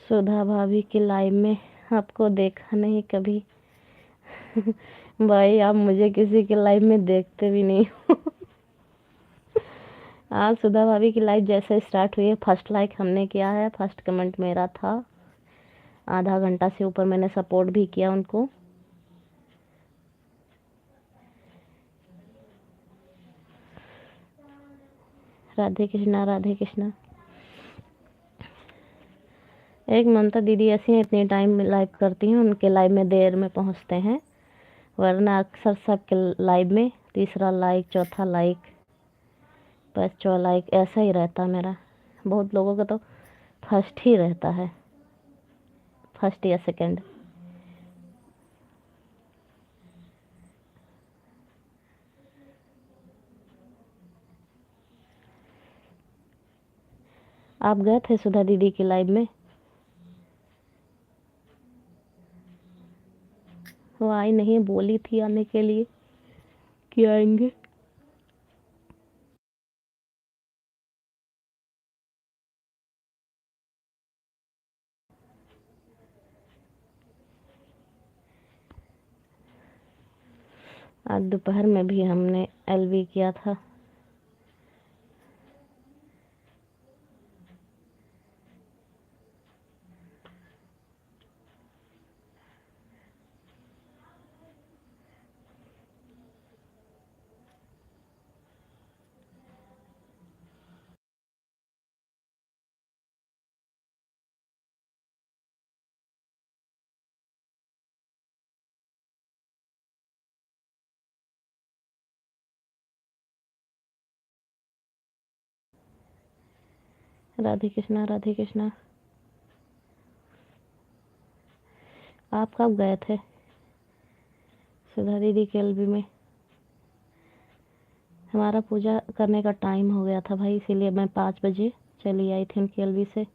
सुधा भाभी की लाइव में आपको देखा नहीं कभी। भाई आप मुझे किसी के लाइव में देखते भी नहीं हो। आज सुधा भाभी की लाइव जैसे स्टार्ट हुई है, फर्स्ट लाइक हमने किया है, फर्स्ट कमेंट मेरा था। आधा घंटा से ऊपर मैंने सपोर्ट भी किया उनको। राधे कृष्णा, राधे कृष्णा। एक ममता दीदी ऐसी हैं, इतनी टाइम लाइव करती हैं, उनके लाइव में देर में पहुंचते हैं, वरना अक्सर सबके लाइव में तीसरा लाइक, चौथा लाइक, 5वां लाइक ऐसा ही रहता मेरा। बहुत लोगों का तो फर्स्ट ही रहता है, फर्स्ट या सेकंड। आप गए थे सुधा दीदी की लाइव में? वो आई नहीं, बोली थी आने के लिए कि आएंगे। आज दोपहर में भी हमने LB किया था। राधे कृष्णा, राधे कृष्णा। आप कब गए थे सुधा दीदी के LB में? हमारा पूजा करने का टाइम हो गया था भाई, इसीलिए मैं 5 बजे चली आई थी उनकी LB से।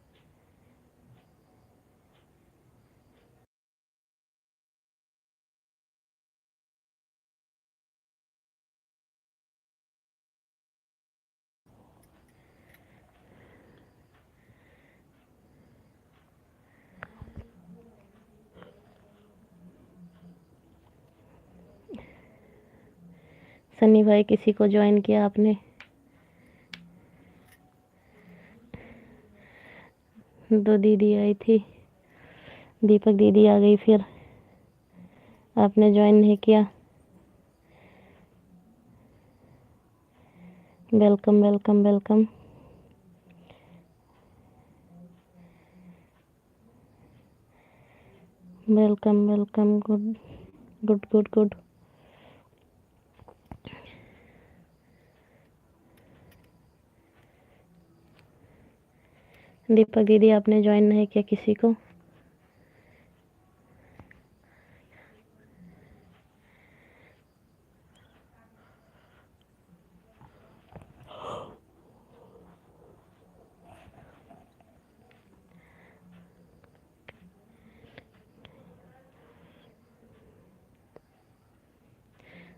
सन्नी भाई किसी को ज्वाइन किया आपने? दो दीदी आई थी, दीपक दीदी आ गई, फिर आपने ज्वाइन नहीं किया। Welcome welcome welcome. Welcome welcome. Good good good good. Deepak दीदी आपने ज्वाइन नहीं किया किसी को?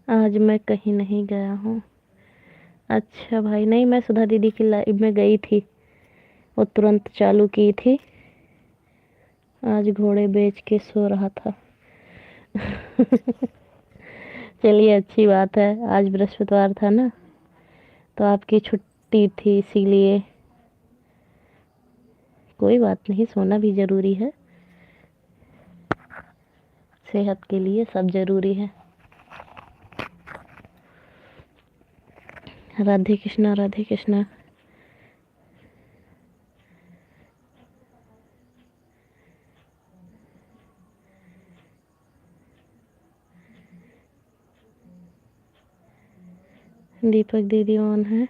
आज मैं कहीं नहीं गया हूँ। अच्छा भाई, नहीं मैं सुधा दीदी की लाइव में गई थी, वो तुरंत चालू की थी। आज घोड़े बेच के सो रहा था। चलिए अच्छी बात है, आज बृहस्पतिवार था ना, तो आपकी छुट्टी थी इसीलिए। कोई बात नहीं, सोना भी ज़रूरी है, सेहत के लिए सब ज़रूरी है। राधे कृष्णा राधे कृष्णा। दीपक दीदी ऑन है।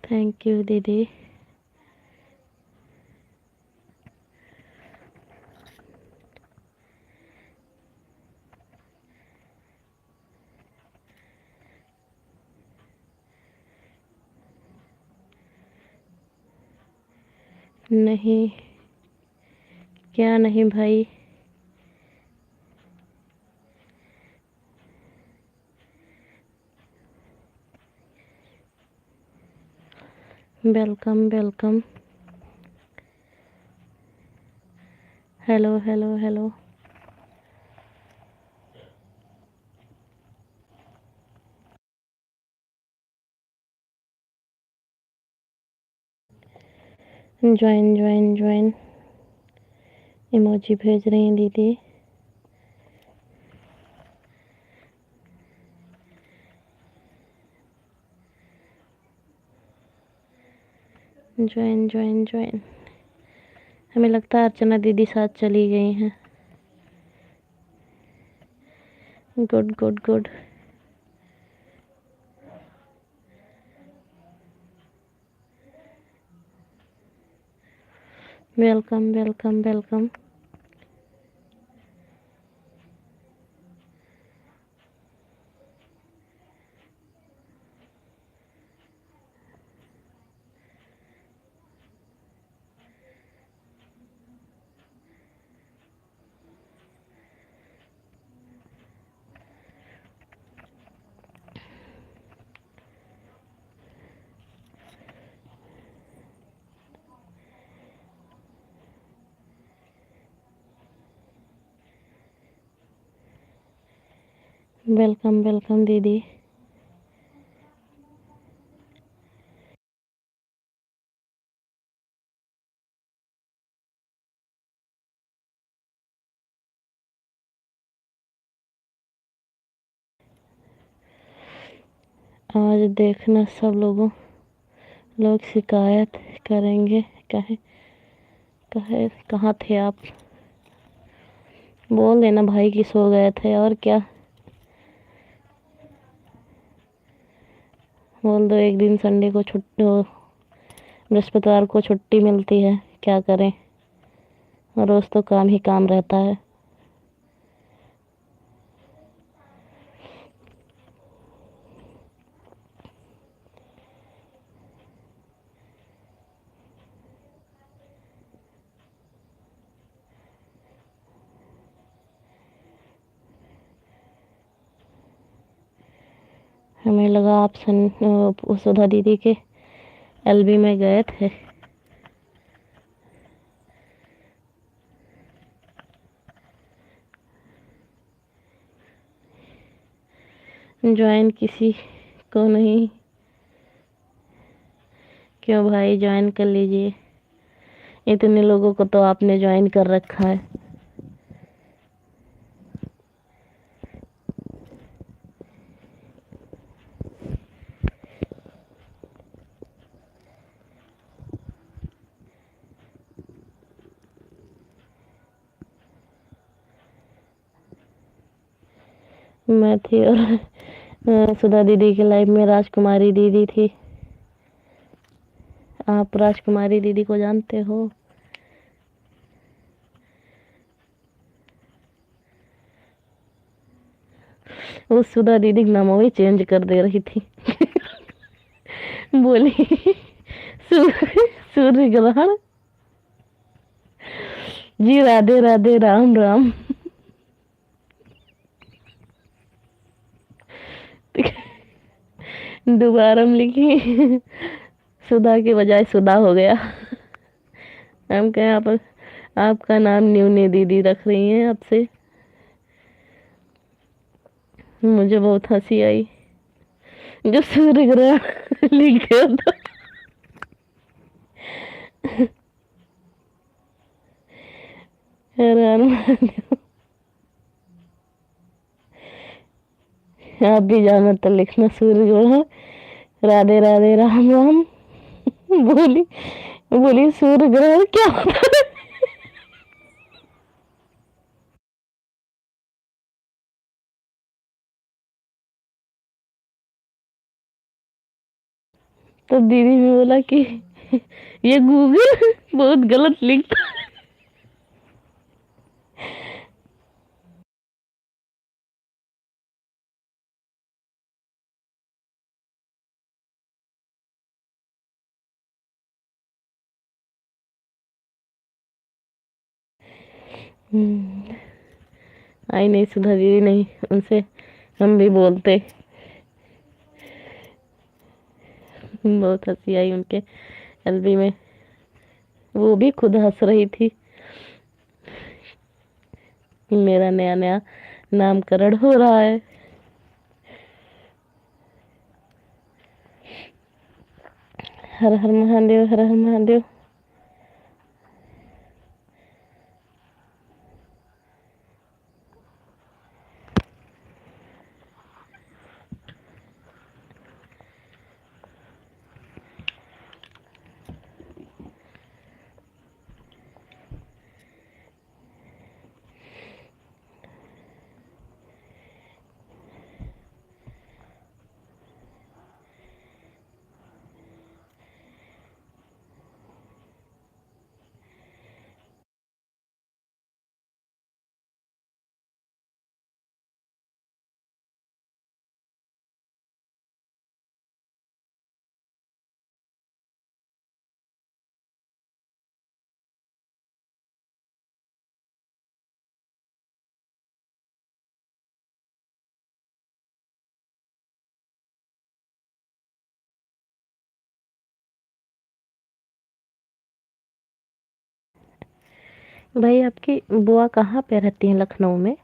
थैंक यू दीदी। नहीं, क्या नहीं भाई? Welcome welcome. Hello hello hello. Join join join. Emoji भेज रही हैं दीदी। Join join join. हमें लगता है अर्चना दीदी साथ चली गई हैं। Good good good. Welcome welcome welcome. Welcome welcome दीदी। आज देखना सब लोग शिकायत करेंगे। कहे कहे कहाँ थे आप? बोल देना भाई कि सो गए थे, और क्या। बोल दो एक दिन संडे को छुट्टी हो, बृहस्पतिवार को छुट्टी मिलती है, क्या करें, रोज़ तो काम ही काम रहता है। हमें लगा आप सुधा दीदी के एलबी में गए थे। ज्वाइन किसी को नहीं? क्यों भाई, ज्वाइन कर लीजिए। इतने लोगों को तो आपने ज्वाइन कर रखा है। मैं थी और सुधा दीदी के लाइव में राजकुमारी दीदी थी। आप राजकुमारी दीदी को जानते हो? वो सुधा दीदी का नाम भी चेंज कर दे रही थी। बोली सूर्य ग्रहण जी, राधे राधे, राम राम। दोबारा में लिखी, सुधा की बजाय सुधा हो गया। हम कहें आप आपका नाम न्यूनी दीदी रख रही हैं आपसे। मुझे बहुत हंसी आई जब सूर्य ग्रहण लिख गया था। हैरान मान। आप भी जाना तो लिखना सूर्य ग्रहण, राधे राधे, राम राम। बोली बोली सूर्य ग्रहण क्या होता है? तो दीदी ने बोला कि ये गूगल बहुत गलत लिखता है। आई नहीं सुधा दीदी, नहीं उनसे हम भी बोलते। बहुत हंसी आई उनके एलबी में। वो भी खुद हंस रही थी। मेरा नया नया नामकरण हो रहा है। हर हर महादेव, हर हर महादेव। भाई आपकी बुआ कहाँ पे रहती हैं लखनऊ में?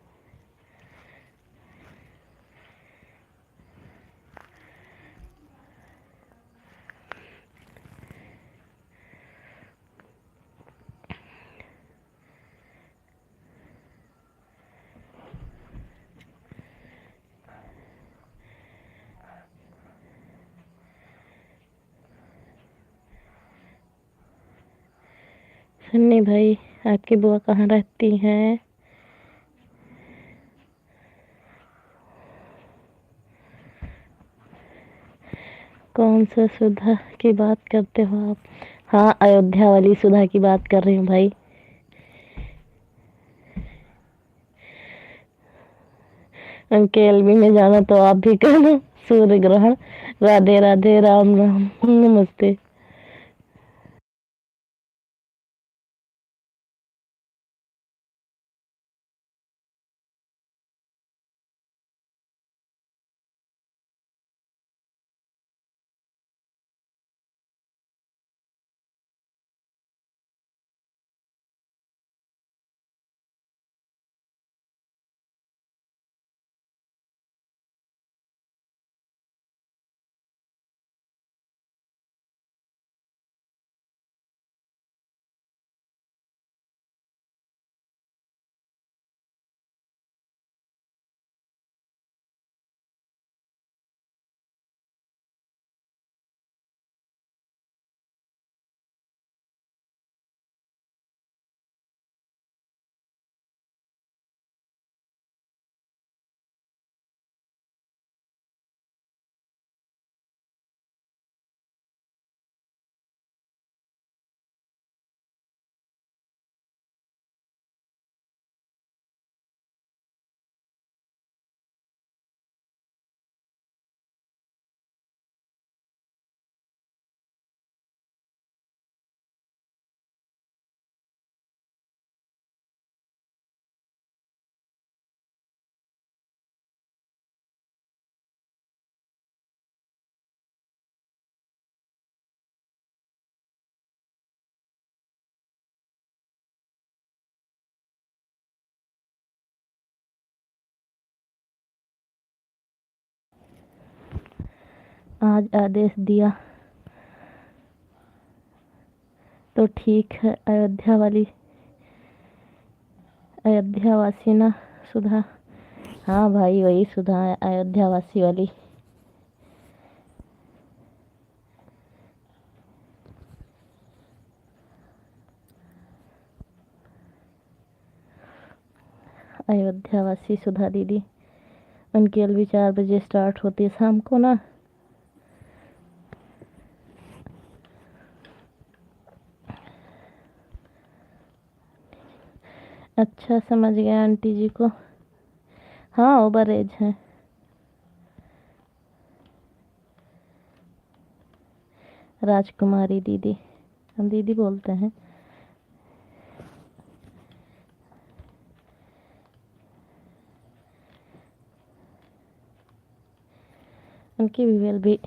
सन्नी भाई, आपकी बुआ कहाँ रहती हैं? कौन सा सुधा की बात करते हो आप? हाँ, अयोध्या वाली सुधा की बात कर रही हूँ भाई। उनके एलबी में जाना तो आप भी कहना सूर्य ग्रहण, राधे राधे, राम राम, नमस्ते। आज आदेश दिया तो ठीक है। अयोध्यावासी ना सुधा। हाँ भाई, वही सुधा है, अयोध्यावासी वाली। अयोध्यावासी सुधा दीदी। उनकी एलवी 4 बजे स्टार्ट होती है शाम को ना। अच्छा, समझ गया आंटी जी को। हाँ, ओवर एज है। राजकुमारी दीदी, हम दीदी बोलते हैं। उनकी वीवेल भी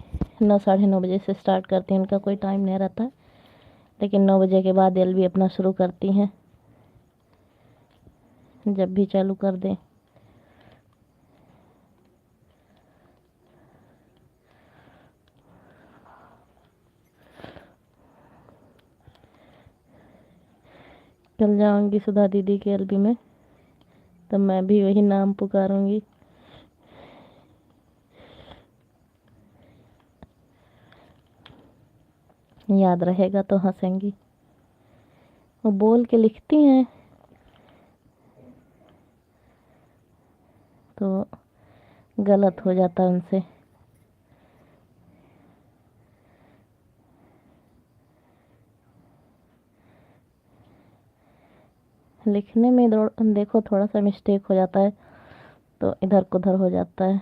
9 साढ़े 9 बजे से स्टार्ट करती हैं। उनका कोई टाइम नहीं रहता, लेकिन 9 बजे के बाद एल भी अपना शुरू करती हैं, जब भी चालू कर दें। कल जाऊंगी सुधा दीदी के एलबी में, तब मैं भी वही नाम पुकारूंगी। याद रहेगा तो हंसेंगी। वो बोल के लिखती हैं तो गलत हो जाता है उनसे। लिखने में देखो थोड़ा सा मिस्टेक हो जाता है तो इधर उधर हो जाता है।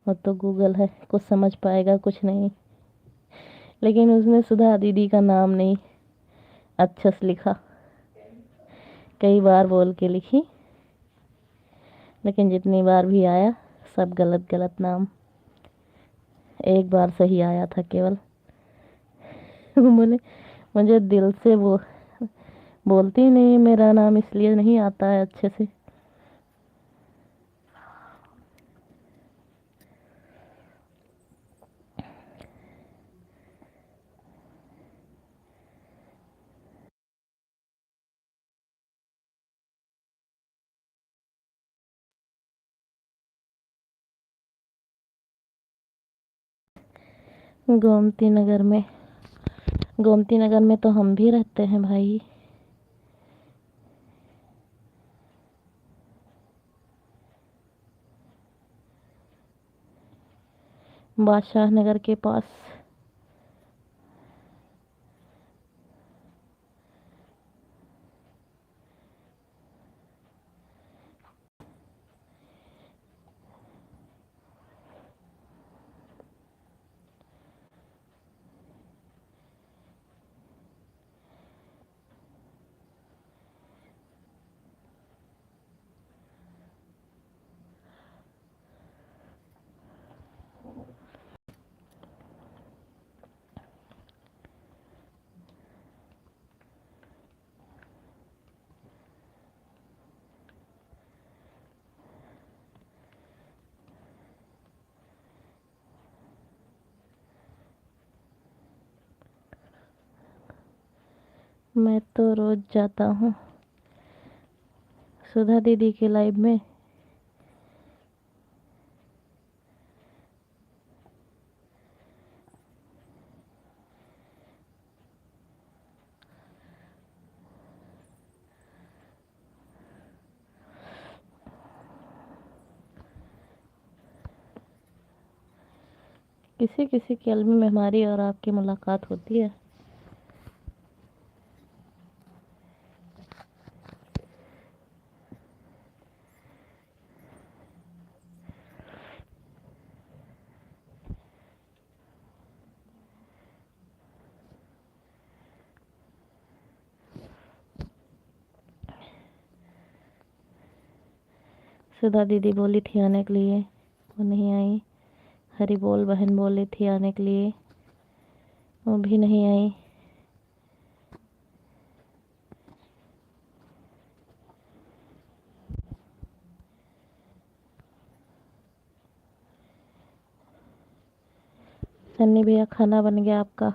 और तो गूगल है, कुछ समझ पाएगा कुछ नहीं। लेकिन उसने सुधा दीदी का नाम नहीं अच्छे से लिखा, कई बार बोल के लिखी, लेकिन जितनी बार भी आया सब गलत गलत नाम। एक बार सही आया था केवल। बोले मुझे दिल से वो बोलती नहीं, मेरा नाम इसलिए नहीं आता है अच्छे से। गोमती नगर में, गोमती नगर में तो हम भी रहते हैं भाई। बादशाह नगर के पास। मैं तो रोज जाता हूँ सुधा दीदी के लाइव में। किसी किसी के एल्बम में हमारी और आपकी मुलाकात होती है। सुधा दीदी बोली थी आने के लिए, वो नहीं आई। हरी बोल बहन बोली थी आने के लिए, वो भी नहीं आई। सन्नी भैया खाना बन गया आपका।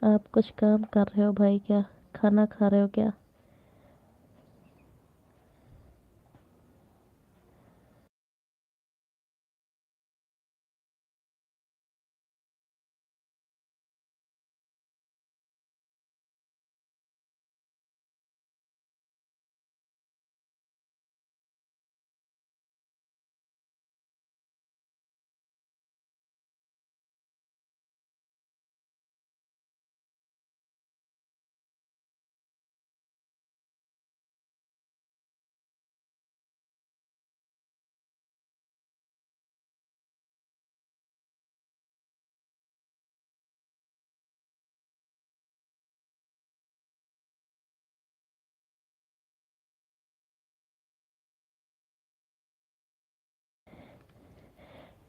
आप कुछ काम कर रहे हो भाई क्या? खाना खा रहे हो क्या?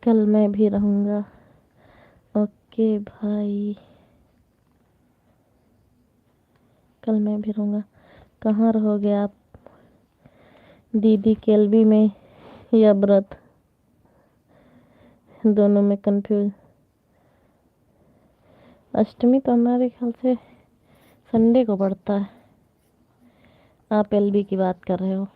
कल मैं भी रहूँगा। ओके भाई, कल मैं भी रहूँगा। कहाँ रहोगे आप? दीदी केलवी में या व्रत? दोनों में कंफ्यूज। अष्टमी तो हमारे ख्याल से संडे को पड़ता है। आप एलबी की बात कर रहे हो।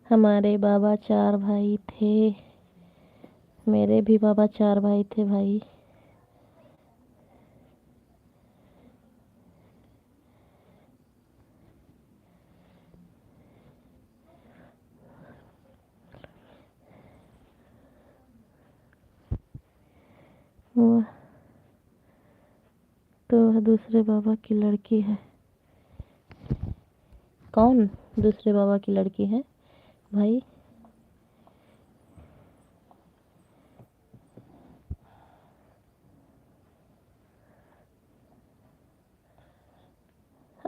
हमारे बाबा 4 भाई थे। मेरे भी बाबा 4 भाई थे भाई। वो तो दूसरे बाबा की लड़की है। कौन दूसरे बाबा की लड़की है भाई?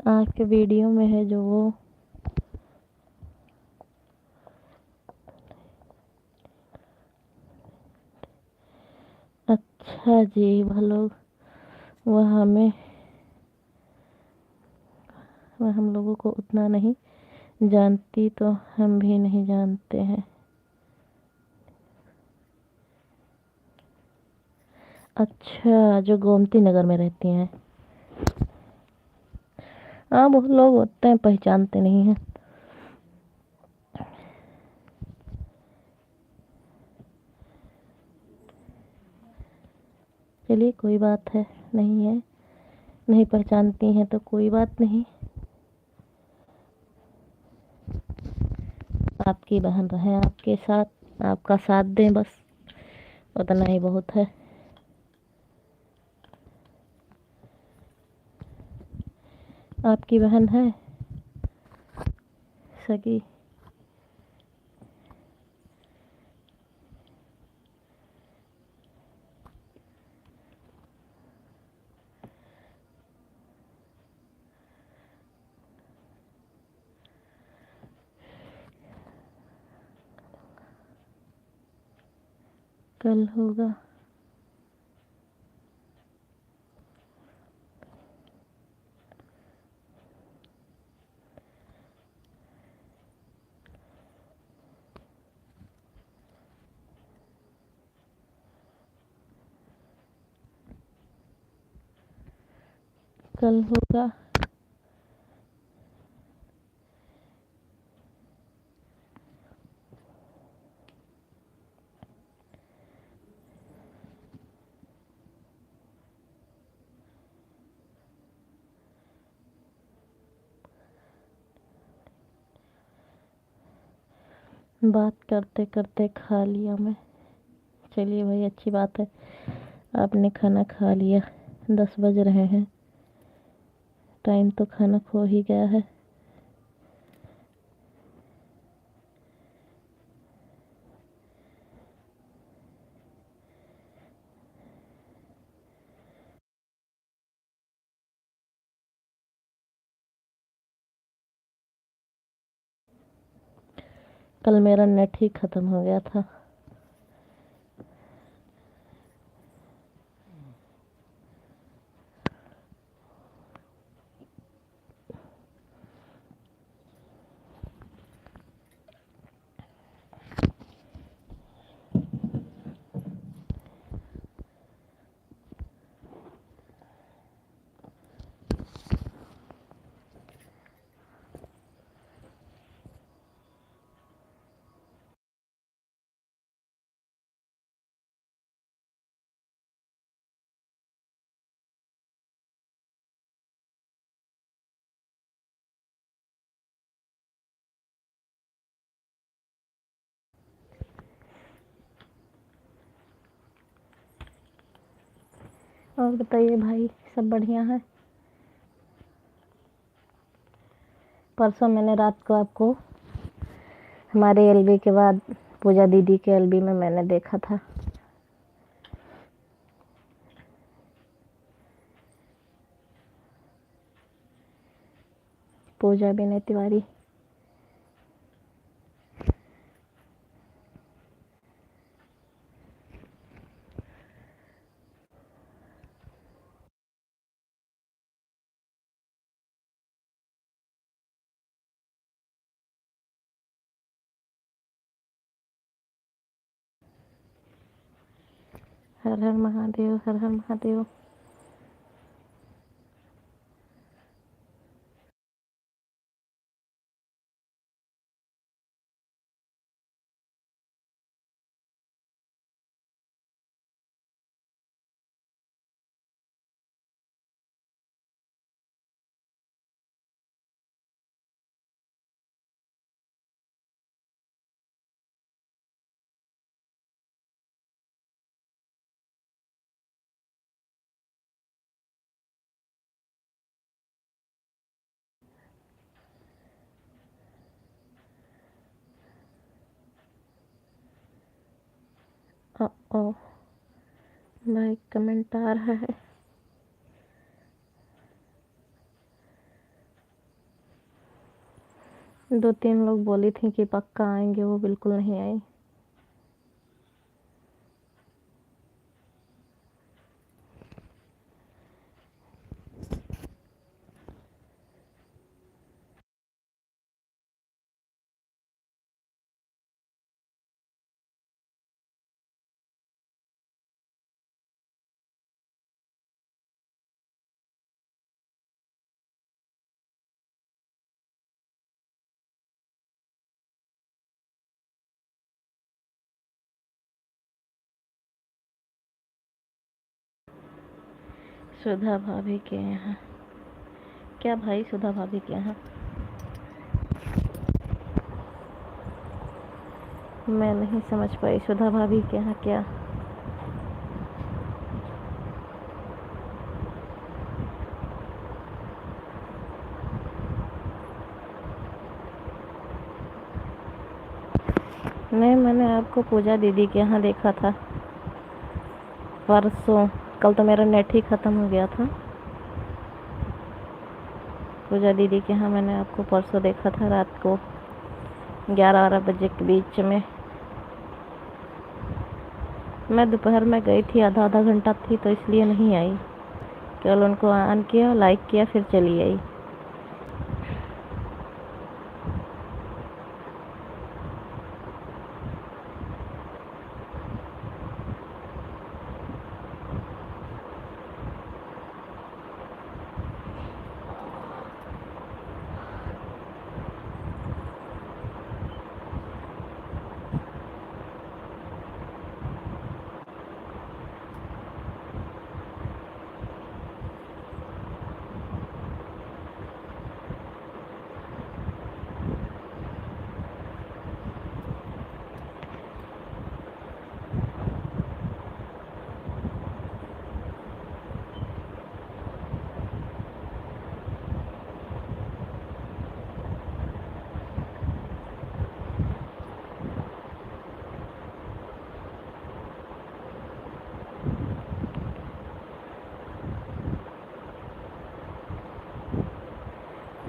आपके वीडियो में है जो वो। अच्छा जी, वह लोग, वह हमें, वह हम लोगों को उतना नहीं जानती तो हम भी नहीं जानते हैं। अच्छा, जो गोमती नगर में रहती हैं। हाँ, बहुत लोग होते हैं पहचानते नहीं हैं। चलिए कोई बात है, नहीं है, नहीं पहचानती हैं तो कोई बात नहीं। आपकी बहन रहे आपके साथ, आपका साथ दें, बस उतना ही बहुत है। आपकी बहन है सगी? कल होगा। कल होगा। बात करते करते खा लिया मैं। चलिए भाई, अच्छी बात है, आपने खाना खा लिया। 10 बज रहे हैं, टाइम तो खाना खो ही गया है। कल मेरा नेट ही ख़त्म हो गया था। और बताइए भाई, सब बढ़िया है? परसों मैंने रात को आपको हमारे एलबी के बाद पूजा दीदी के एलबी में मैंने देखा था। पूजा विनय तिवारी। हर हर महादेव, हर हर महादेव। ओ भाई, कमेंट आ रहा है। दो तीन लोग बोली थी कि पक्का आएंगे, वो बिल्कुल नहीं आई। सुधा भाभी के यहाँ? क्या भाई, सुधा भाभी के यहाँ? मैं नहीं समझ पाई, सुधा भाभी के यहाँ क्या? नहीं, मैंने आपको पूजा दीदी के यहाँ देखा था परसों। कल तो मेरा नेट ही ख़त्म हो गया था। पूजा दीदी के यहाँ मैंने आपको परसों देखा था रात को 11-12 बजे के बीच में। मैं दोपहर में गई थी, आधा घंटा थी तो इसलिए नहीं आई। केवल उनको ऑन किया, लाइक किया, फिर चली आई।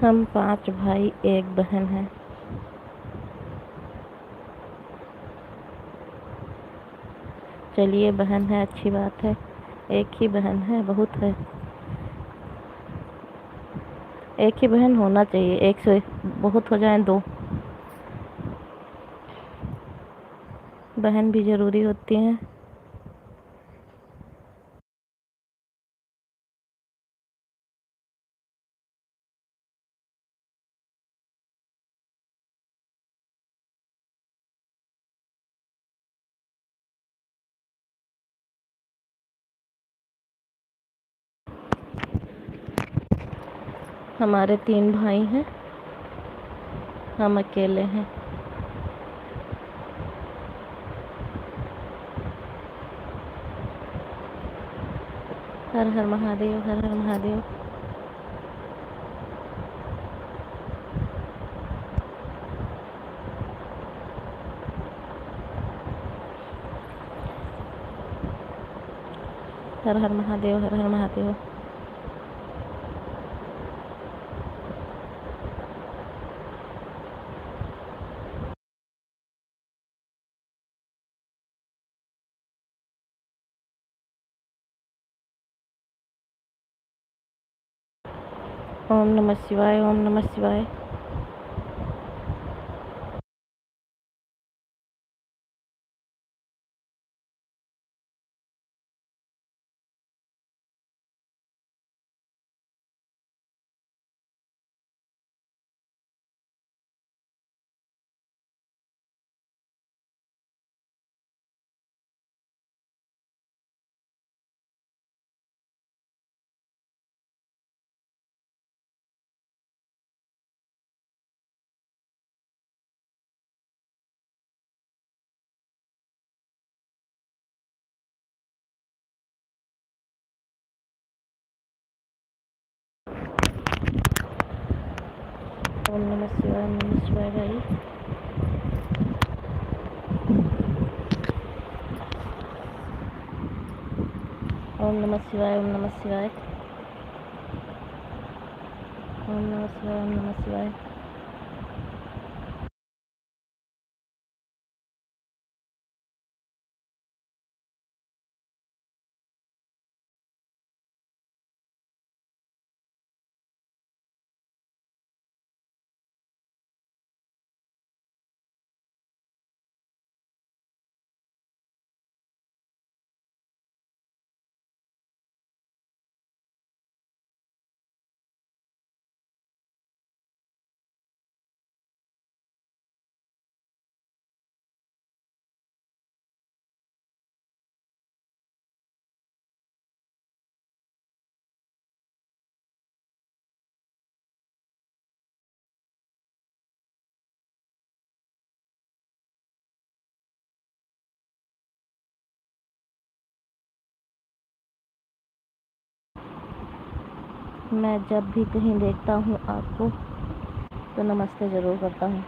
हम 5 भाई 1 बहन हैं। चलिए, बहन है अच्छी बात है, एक ही बहन है बहुत है। एक ही बहन होना चाहिए, एक से बहुत हो जाए 2 बहन भी ज़रूरी होती हैं। हमारे 3 भाई हैं, हम अकेले हैं। हर हर महादेव, हर हर महादेव। हर हर महादेव, हर हर महादेव। ओम नमः शिवाय, ओम नमः शिवाय। ओम नमः शिवाय, ओम नमः शिवाय भाई। ओम नमः शिवाय, ओम नमः शिवाय। ओम नमः शिवाय, ओम नमः शिवाय। मैं जब भी कहीं देखता हूँ आपको तो नमस्ते ज़रूर करता हूँ।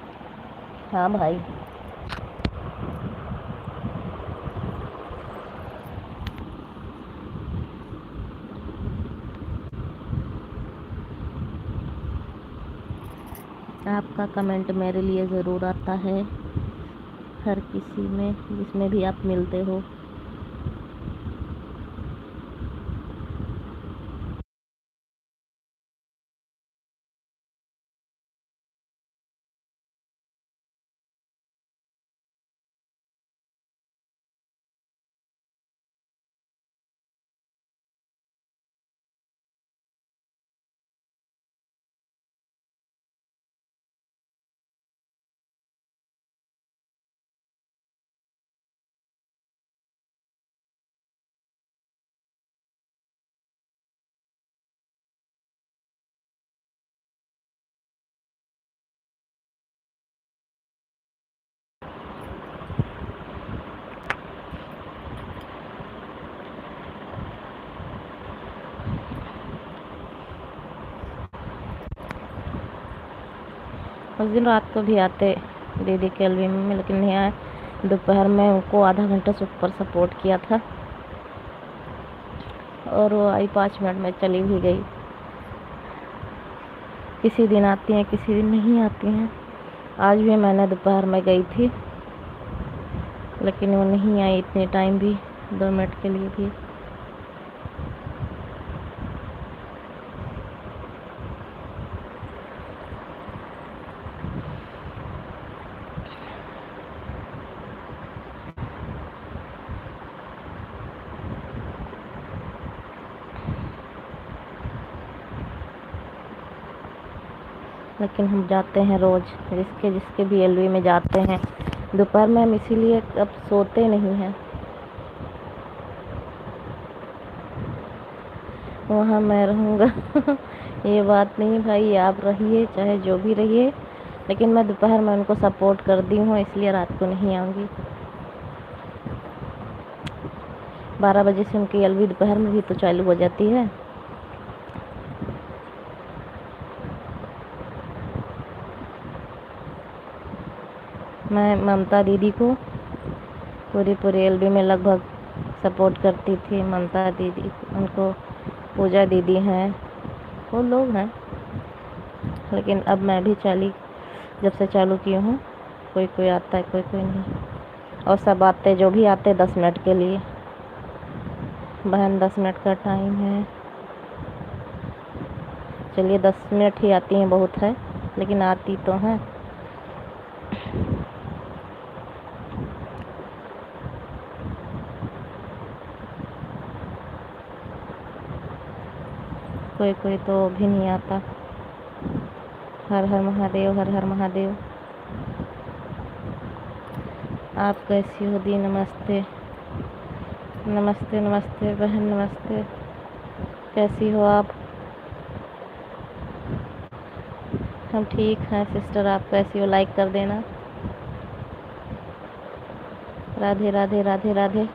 हाँ भाई। आपका कमेंट मेरे लिए ज़रूर आता है, हर किसी में जिसमें भी आप मिलते हो। उस दिन रात को भी आते दीदी के एल्बम में, लेकिन नहीं आए। दोपहर में उनको आधा घंटा से ऊपर सपोर्ट किया था और वो आई 5 मिनट में चली भी गई। किसी दिन आती हैं, किसी दिन नहीं आती हैं। आज भी मैंने दोपहर में गई थी, लेकिन वो नहीं आई इतने टाइम भी, 2 मिनट के लिए भी। लेकिन हम जाते हैं रोज़, जिसके जिसके भी एलवी में जाते हैं। दोपहर में हम इसीलिए अब सोते नहीं हैं, वहाँ मैं रहूँगा। ये बात नहीं भाई, आप रहिए चाहे जो भी रहिए, लेकिन मैं दोपहर में उनको सपोर्ट कर दी हूँ, इसलिए रात को नहीं आऊँगी। 12 बजे से उनकी एलवी दोपहर में भी तो चालू हो जाती है। मैं ममता दीदी को पूरी एलबी में लगभग सपोर्ट करती थी। ममता दीदी, उनको पूजा दीदी हैं, वो लोग हैं। लेकिन अब मैं भी जब से चालू की हूँ, कोई कोई आता है, कोई कोई नहीं, और सब आते जो भी आते 10 मिनट के लिए। बहन 10 मिनट का टाइम है, चलिए 10 मिनट ही आती हैं, बहुत है, लेकिन आती तो हैं। कोई कोई तो भी नहीं आता। हर हर महादेव, हर हर महादेव। आप कैसी हो दी? नमस्ते नमस्ते नमस्ते बहन, नमस्ते। कैसी हो आप? हम ठीक हैं सिस्टर, आप कैसी हो? लाइक कर देना। राधे राधे राधे राधे।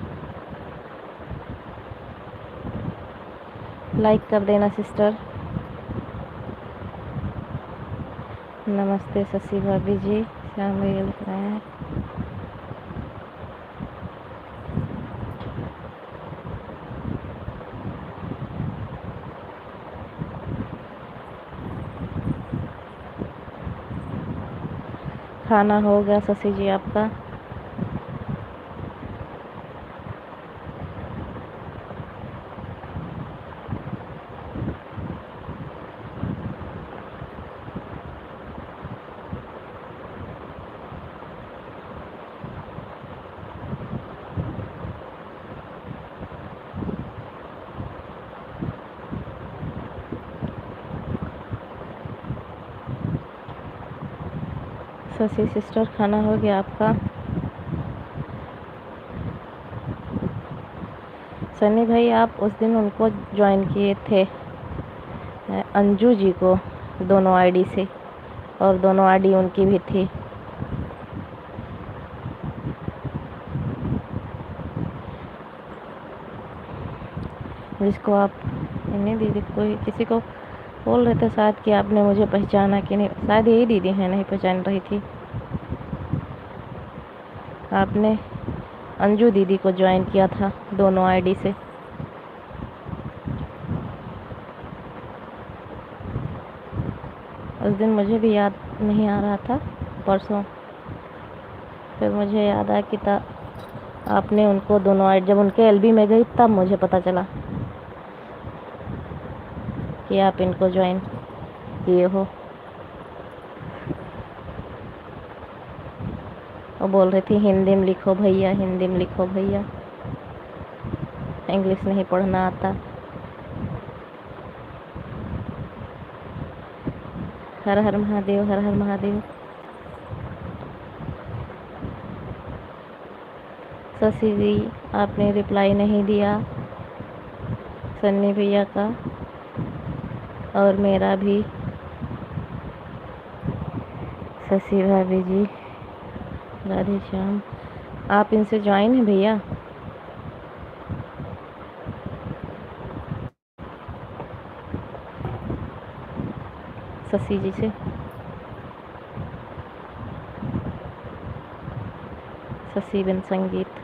लाइक कर देना सिस्टर। नमस्ते शशि भाभी जी, श्याम भैया लिख रहे हैं। खाना हो गया शशि जी आपका? शशि सिस्टर, खाना हो गया आपका? सनी भाई, आप उस दिन उनको ज्वाइन किए थे, अंजू जी को, दोनों आईडी से, और दोनों आईडी उनकी भी थी। जिसको आप नहीं दीदी, कोई किसी को बोल रहे थे शायद कि आपने मुझे पहचाना कि नहीं, शायद यही दीदी है, नहीं पहचान रही थी। आपने अंजू दीदी को ज्वाइन किया था दोनों आईडी से। उस दिन मुझे भी याद नहीं आ रहा था, परसों फिर मुझे याद आया कि आपने उनको दोनों आईडी, जब उनके एलबी में गई तब मुझे पता चला कि आप इनको ज्वाइन किए हो। वो बोल रही थी हिंदी में लिखो भैया, हिंदी में लिखो भैया, इंग्लिश नहीं पढ़ना आता। हर हर महादेव, हर हर महादेव। शशि जी, आपने रिप्लाई नहीं दिया सन्नी भैया का और मेरा भी। शशि भाभी जी, राधे श्याम, आप इनसे ज्वाइन हैं भैया? शशि जी से, शशि बिन संगीत।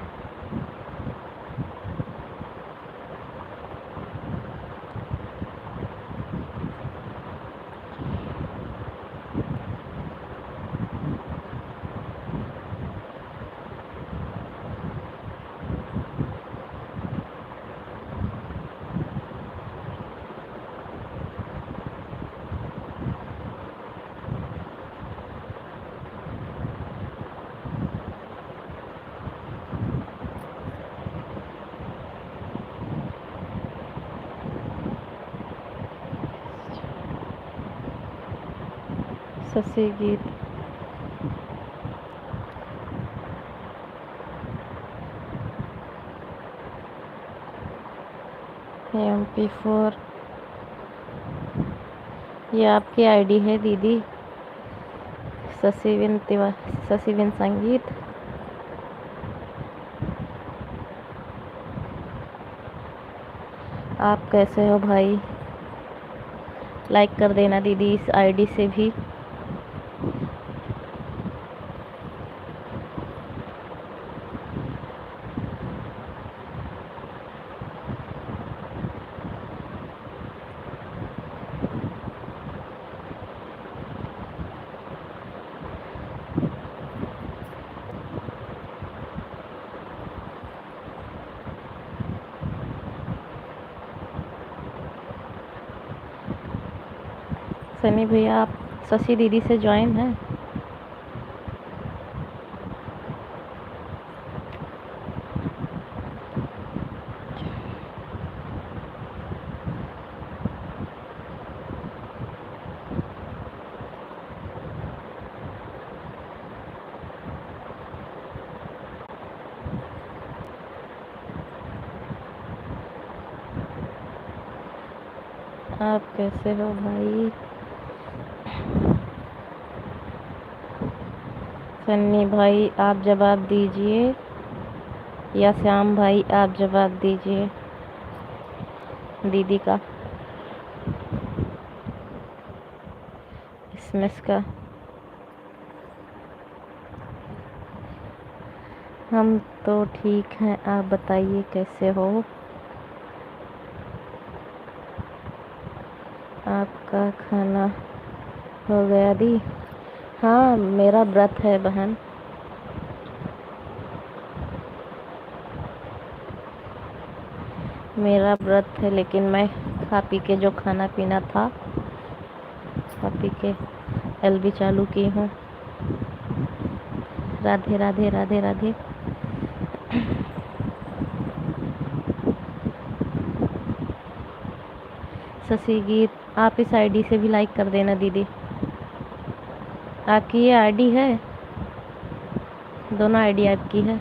शशि गीत MP4 ये आपकी आईडी है दीदी, शशिविन संगीत। आप कैसे हो भाई? लाइक कर देना दीदी इस आईडी से भी। सनी भैया आप शशि दीदी से ज्वाइन हैं? आप कैसे हो भाई? सन्नी भाई आप जवाब दीजिए, या श्याम भाई आप जवाब दीजिए दीदी का एसएमएस का। हम तो ठीक हैं, आप बताइए कैसे हो? आपका खाना हो गया दी? हाँ मेरा व्रत है बहन। मेरा व्रत है, लेकिन मैं खा पी के जो खाना पीना था खा पी के एलबी चालू की हूँ। राधे राधे राधे राधे। शशि गीत आप इस आईडी से भी लाइक कर देना दीदी। आपकी ये आईडी है? दोनों आईडी आपकी है?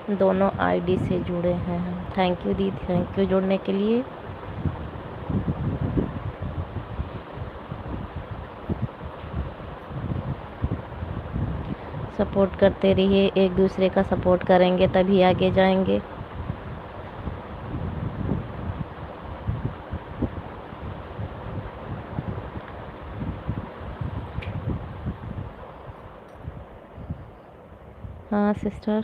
दोनों आईडी से जुड़े हैं हम। थैंक यू दीदी, थैंक यू जुड़ने के लिए। सपोर्ट करते रहिए, एक दूसरे का सपोर्ट करेंगे तभी आगे जाएंगे। हाँ सिस्टर।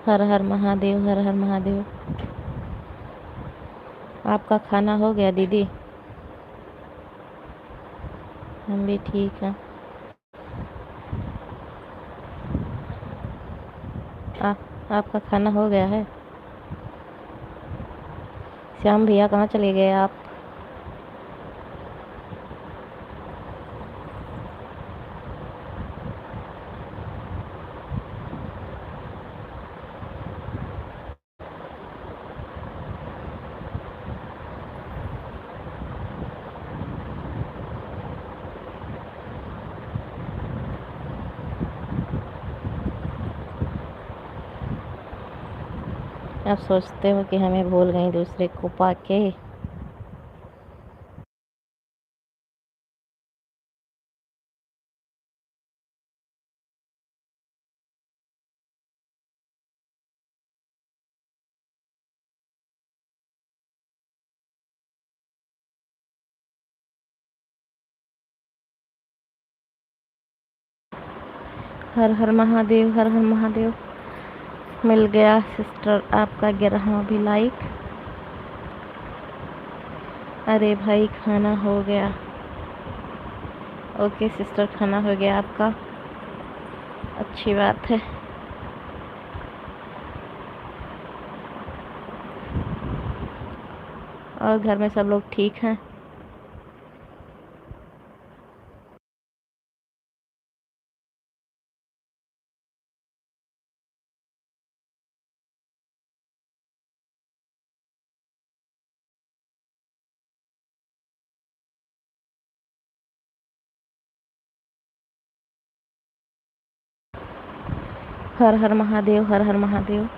हर हर महादेव, हर हर महादेव। आपका खाना हो गया दीदी? हम भी ठीक हैं। आपका खाना हो गया है? श्याम भैया कहाँ चले गए आप? आप सोचते हो कि हमें भूल गई दूसरे को पाके? हर हर महादेव, हर हर महादेव। मिल गया सिस्टर आपका 11वां भी लाइक। अरे भाई खाना हो गया। ओके सिस्टर, खाना हो गया आपका, अच्छी बात है। और घर में सब लोग ठीक हैं? हर हर महादेव, हर हर महादेव।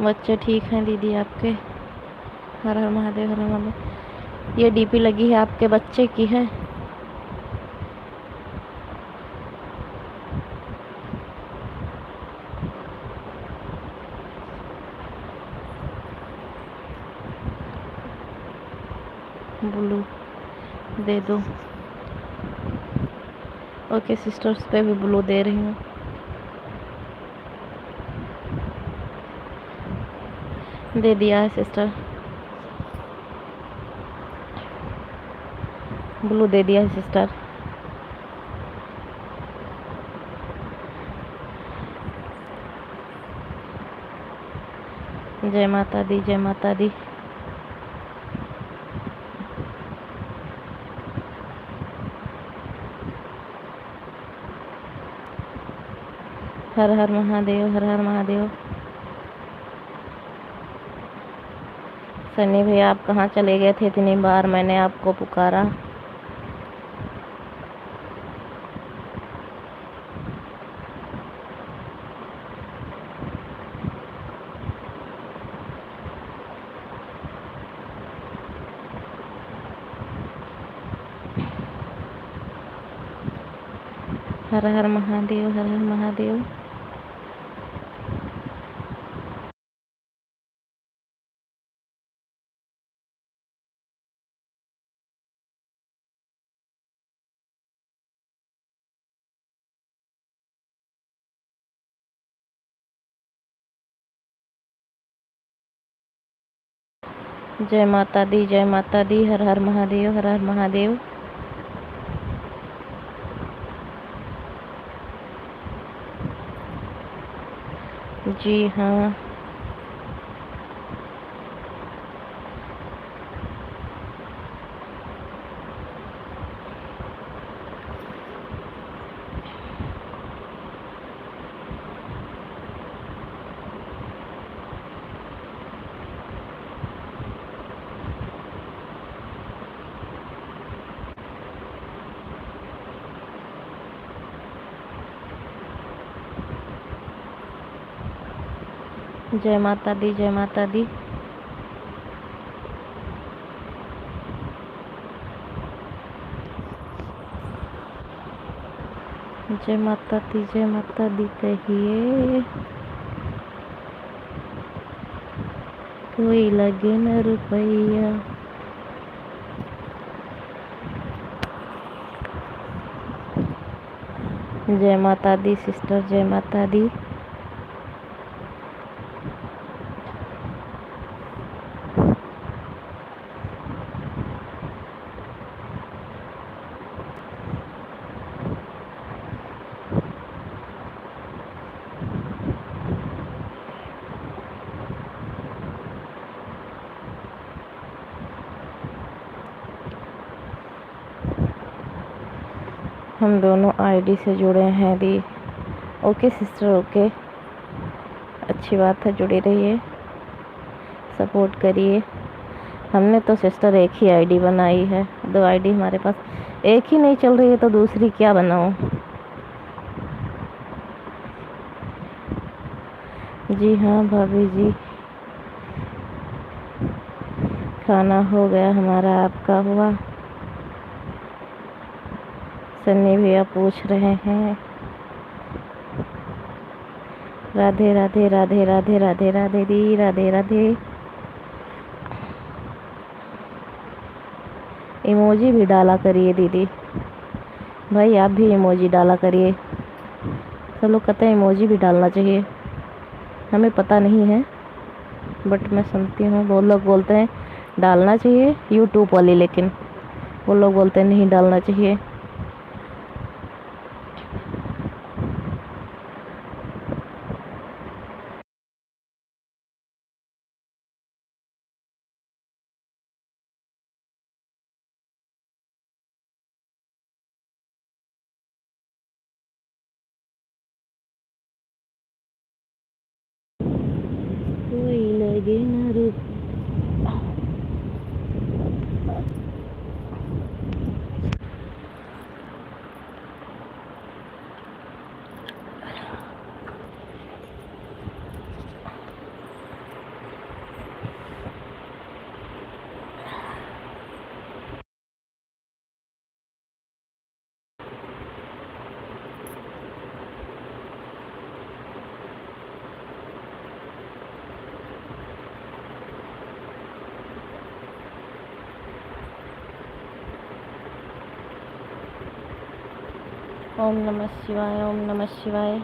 बच्चे ठीक हैं दीदी आपके? हर हर महादेव, हर हर महादेव। ये डीपी लगी है आपके बच्चे की है? ब्लू दे दो। ओके सिस्टर, उस पे भी ब्लू दे रही हूँ। दे दिया है सिस्टर, ब्लू दे दिया है सिस्टर। जय माता दी, जय माता दी। हर हर महादेव, हर हर महादेव। सन्नी भैया आप कहाँ चले गए थे? इतनी बार मैंने आपको पुकारा। हर हर महादेव, हर हर महादेव। जय माता दी, जय माता दी। हर हर महादेव, हर हर महादेव। जी हाँ, जय माता दी, जय माता दी। जय माता दी, जय माता दी कहिए, कोई लगे न रुपैया। जय माता दी सिस्टर, जय माता दी। हम दोनों आईडी से जुड़े हैं दी। ओके सिस्टर, ओके, अच्छी बात है, जुड़ी रहिए, सपोर्ट करिए। हमने तो सिस्टर एक ही आईडी बनाई है, 2 आईडी हमारे पास, एक ही नहीं चल रही है तो दूसरी क्या बनाऊं। जी हाँ भाभी जी, खाना हो गया हमारा, आपका हुआ? सन्नी भैया पूछ रहे हैं। राधे राधे, राधे राधे, राधे राधे दी, राधे राधे। इमोजी भी डाला करिए दीदी। भाई आप भी इमोजी डाला करिए। सब लोग कहते हैं इमोजी भी डालना चाहिए, हमें पता नहीं है बट मैं सुनती हूँ वो लोग बोलते हैं डालना चाहिए, यूट्यूब वाली, लेकिन वो लोग बोलते हैं नहीं डालना चाहिए। कोई लगे ना रुक। ओम नमः शिवाय, ओम नमः शिवाय।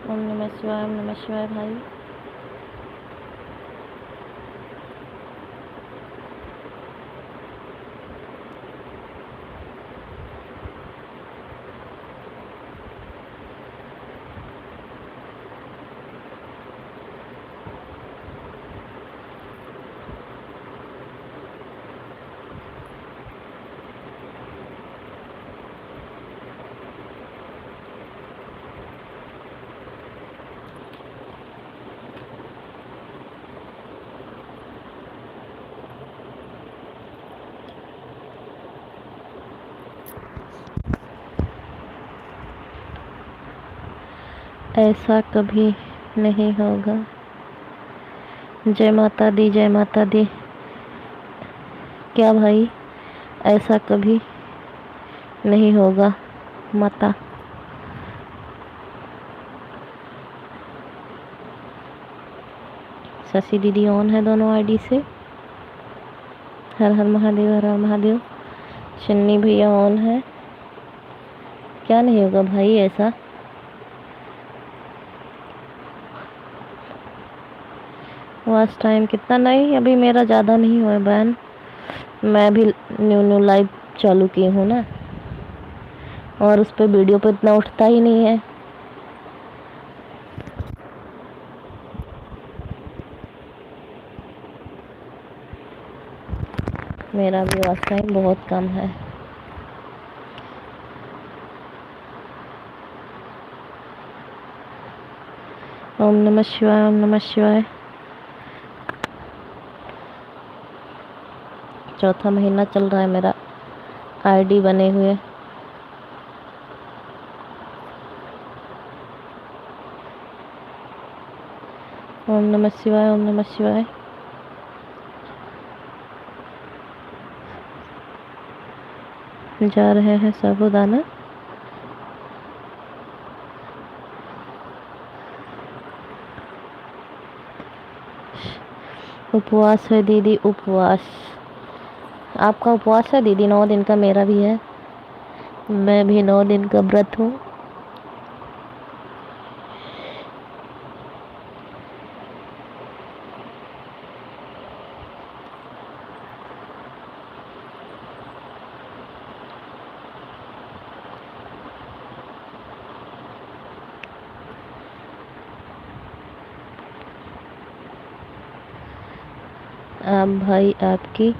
ओम नमः शिवाय, ओम नमः शिवाय भाई। ऐसा कभी नहीं होगा। जय माता दी, जय माता दी। क्या भाई, ऐसा कभी नहीं होगा माता। शशि दीदी ऑन है दोनों आईडी से। हर हर महादेव, हर हर महादेव। चन्नी भैया ऑन है। क्या नहीं होगा भाई ऐसा। वॉच टाइम कितना? नहीं, अभी मेरा ज़्यादा नहीं हुआ बैन। मैं भी न्यू न्यू लाइव चालू की हूँ ना, और उस पर वीडियो पे इतना उठता ही नहीं है। मेरा भी वॉच टाइम बहुत कम है। ओम नमः शिवाय, ओम नमः शिवाय। चौथा महीना चल रहा है मेरा आईडी बने हुए। ओम नमः शिवाय, ओम नमः शिवाय। जा रहे हैं साबूदाना। उपवास है दीदी, उपवास। आपका उपवास है दीदी? 9 दिन का मेरा भी है। मैं भी 9 दिन का व्रत हूँ। आप भाई, आपकी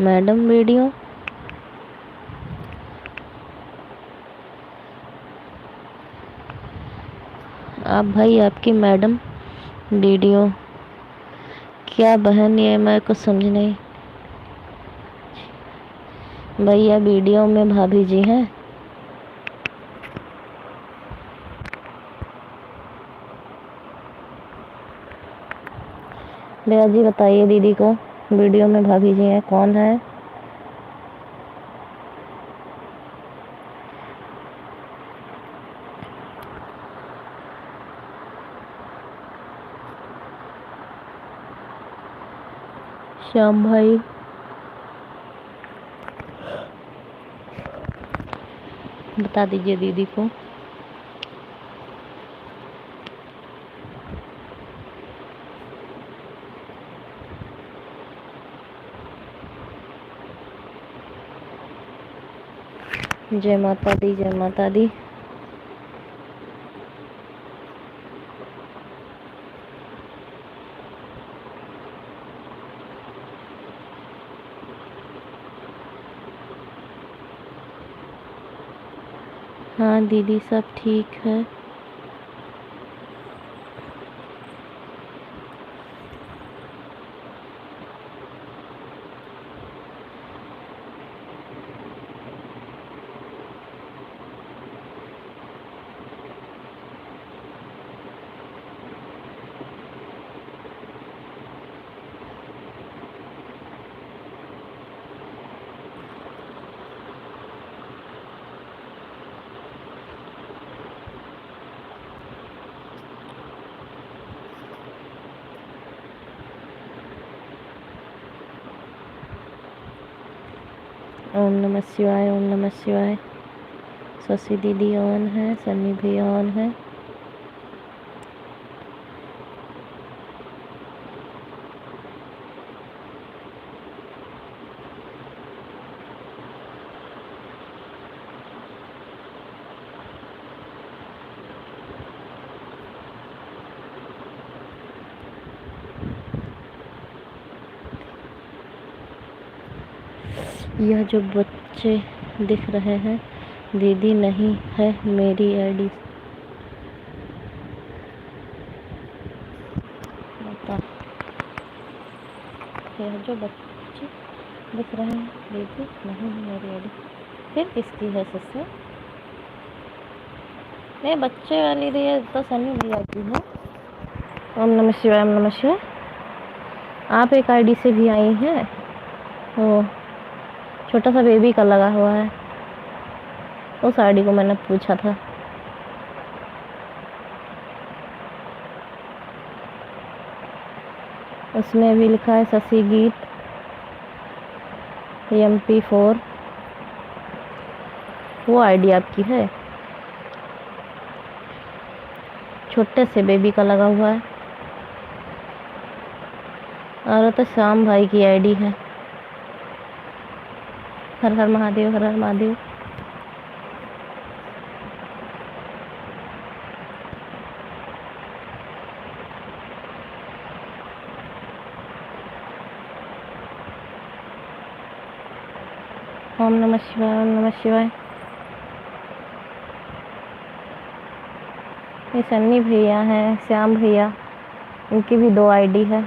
मैडम वीडियो। आप भाई, आपकी मैडम वीडियो। क्या बहन, ये मैं कुछ समझ नहीं। भैया वीडियो में भाभी जी हैं। भैया जी बताइए दीदी को, वीडियो में भाभी जी हैं, कौन है? श्याम भाई, बता दीजिए दीदी को। जय माता दी, जय माता दी। हाँ दीदी सब ठीक है। ओम नमः शिवाय, ओम नमः शिवाय। शशि दीदी ऑन है, सन्नी भी ऑन है। यह जो बच्चे दिख रहे हैं दीदी नहीं है मेरी आईडी। बता, यह जो बच्चे दिख रहे हैं दीदी नहीं है मेरी आईडी। फिर किसकी है सस्से? नहीं, बच्चे वाली दी है तो सनी भैया की है। ओम नमः शिवाय, ओम नमः शिवाय। आप एक आईडी से भी आई हैं। वो छोटा सा बेबी का लगा हुआ है, उस आईडी को मैंने पूछा था। उसमें भी लिखा है शशि गीत MP4। वो आईडी आपकी है? छोटे से बेबी का लगा हुआ है। और तो श्याम भाई की आईडी है। हर हर महादेव, हर हर महादेव। ओम नमः शिवाय, ओम नमः शिवाय। ये सन्नी भैया हैं, श्याम भैया, इनकी भी 2 आईडी है।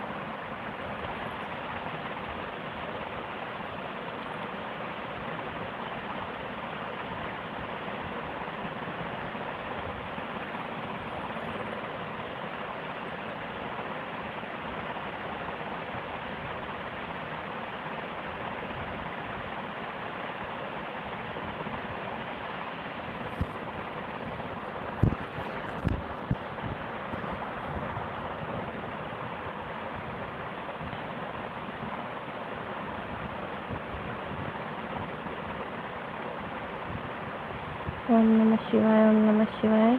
ओम नमः शिवाय, ओम नमः शिवाय।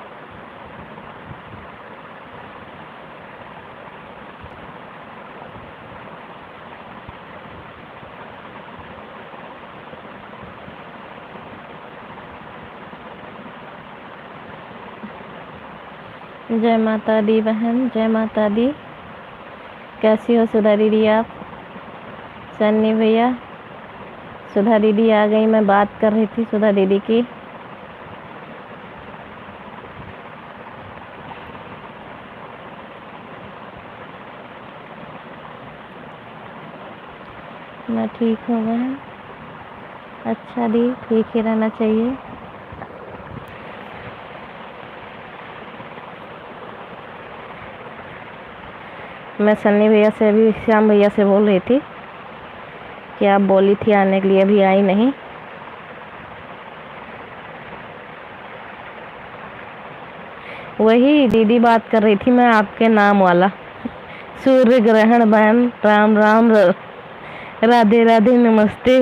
जय माता दी बहन, जय माता दी। कैसी हो सुधा दीदी आप? सन्नी भैया, सुधा दीदी आ गई। मैं बात कर रही थी सुधा दीदी की। मैं ठीक हूँ बहन। अच्छा दी, ठीक ही रहना चाहिए। मैं सन्नी भैया से अभी श्याम भैया से बोल रही थी कि आप बोली थी आने के लिए, अभी आई नहीं। वही दीदी बात कर रही थी मैं आपके नाम वाला। सूर्य ग्रहण बहन, राम राम। राधे राधे, नमस्ते।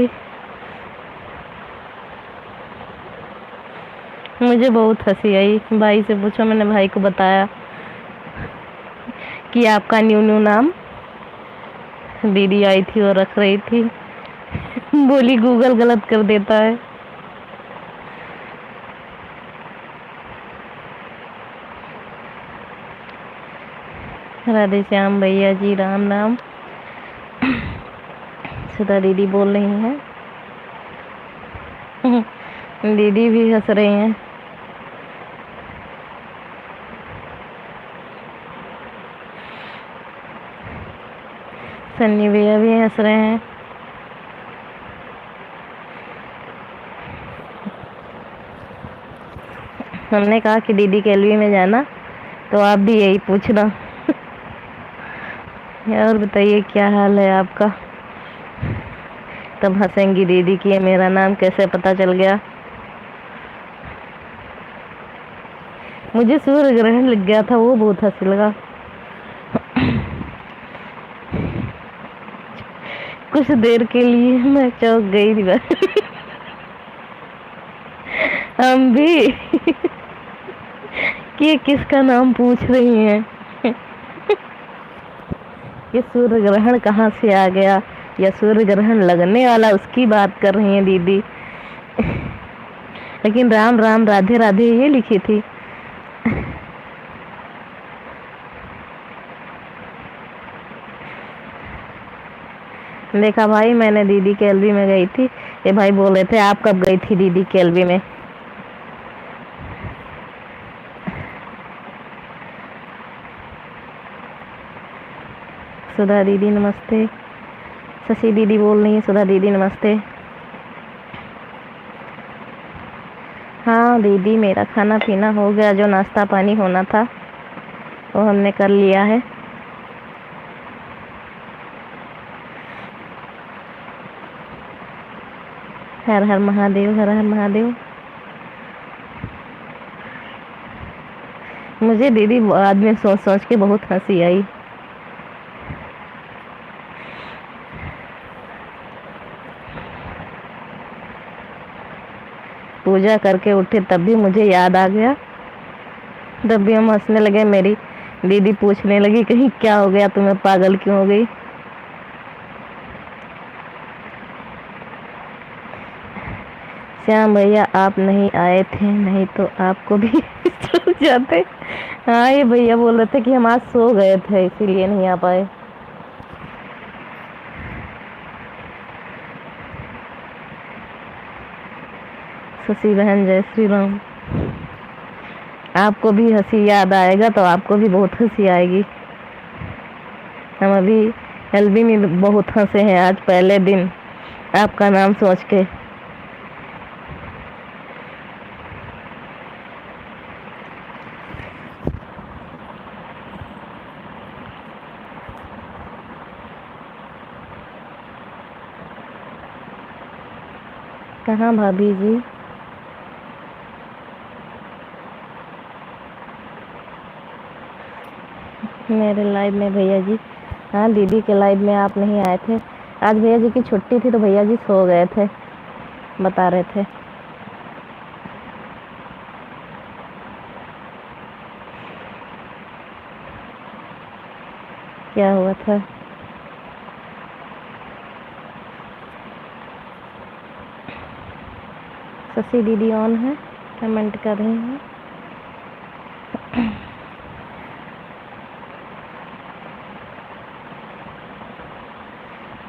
मुझे बहुत हंसी आई। भाई से पूछो, मैंने भाई को बताया कि आपका न्यू न्यू नाम दीदी आई थी और रख रही थी। बोली गूगल गलत कर देता है। राधे श्याम भैया जी, राम नाम। सुधा दीदी बोल रही हैं। दीदी भी हंस रही हैं। सन्नी भैया भी हंस रहे हैं। हमने कहा कि दीदी के एलवी में जाना, तो आप भी यही पूछना। और बताइए क्या हाल है आपका। तब हंसेंगी दीदी कि ये मेरा नाम कैसे पता चल गया। मुझे सूर्य ग्रहण लग गया था, वो बहुत हंसी लगा। कुछ देर के लिए मैं चौंक गई थी। हम भी कि ये किसका नाम पूछ रही हैं। ये सूर्य ग्रहण कहाँ से आ गया, या सूर्य ग्रहण लगने वाला उसकी बात कर रही हैं दीदी। लेकिन राम राम राधे राधे ये लिखी थी। देखा भाई, मैंने दीदी के एलबी में गई थी। ये भाई बोल रहे थे आप कब गई थी दीदी के एलबी में। सुधा दीदी नमस्ते। शशि दीदी बोल रही है सुधा दीदी नमस्ते। हाँ दीदी, मेरा खाना पीना हो गया, जो नाश्ता पानी होना था वो हमने कर लिया है। हर हर महादेव, हर हर महादेव। मुझे दीदी बाद में सोच सोच के बहुत हंसी आई। पूजा करके उठे तब भी मुझे याद आ गया, तब भी हम हंसने लगे। मेरी दीदी पूछने लगी कहीं क्या हो गया तुम्हें, पागल क्यों हो गई। श्याम भैया आप नहीं आए थे, नहीं तो आपको भी चल जाते। हाँ ये भैया बोल रहे थे कि हम आज सो गए थे इसीलिए नहीं आ पाए। शशि बहन जय श्री राम। आपको भी हंसी याद आएगा तो आपको भी बहुत हंसी आएगी। हम अभी एलबी में बहुत हंसे हैं आज पहले दिन आपका नाम सोच के। कहाँ भाभी जी। मेरे लाइव में भैया जी। हाँ दीदी के लाइव में आप नहीं आए थे। आज भैया जी की छुट्टी थी तो भैया जी सो गए थे, बता रहे थे। क्या हुआ था। शशि दीदी ऑन है, कमेंट कर रही हैं।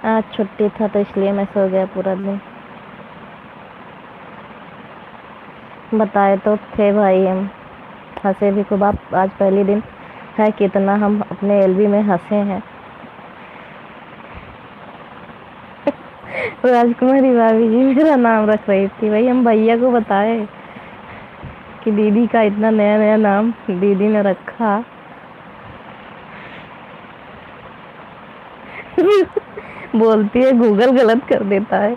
आज छुट्टी था तो इसलिए मैं सो गया पूरा दिन। बताए तो थे भाई, हम हंसे भी खूब। आप आज पहले दिन है, कितना हम अपने एलबी में हंसे हैं। राजकुमारी भाभी जी मेरा नाम रख रही थी। भाई हम भैया को बताए कि दीदी का इतना नया नया नाम दीदी ने रखा। बोलती है गूगल गलत कर देता है।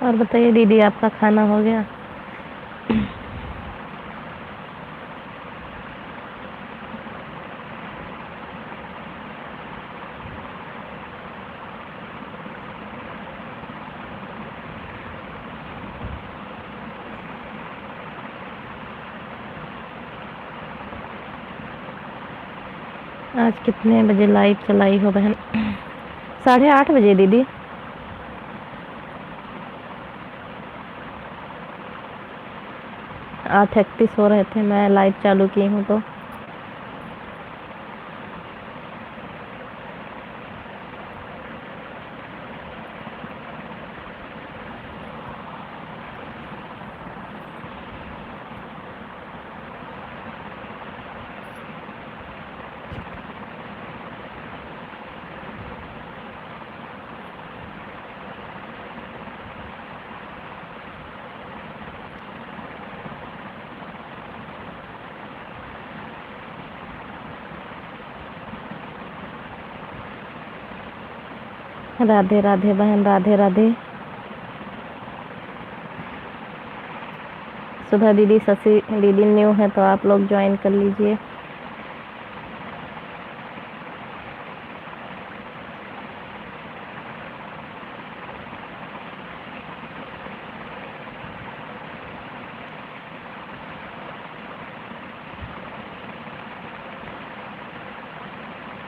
और बताइए दीदी, आपका खाना हो गया? आज कितने बजे लाइव चलाई हो बहन? 8:30 बजे दीदी। 8:31 हो रहे थे, मैं लाइव चालू की हूँ तो। राधे राधे बहन, राधे राधे। सुधा दीदी, शशि दीदी न्यू है तो आप लोग ज्वाइन कर लीजिए।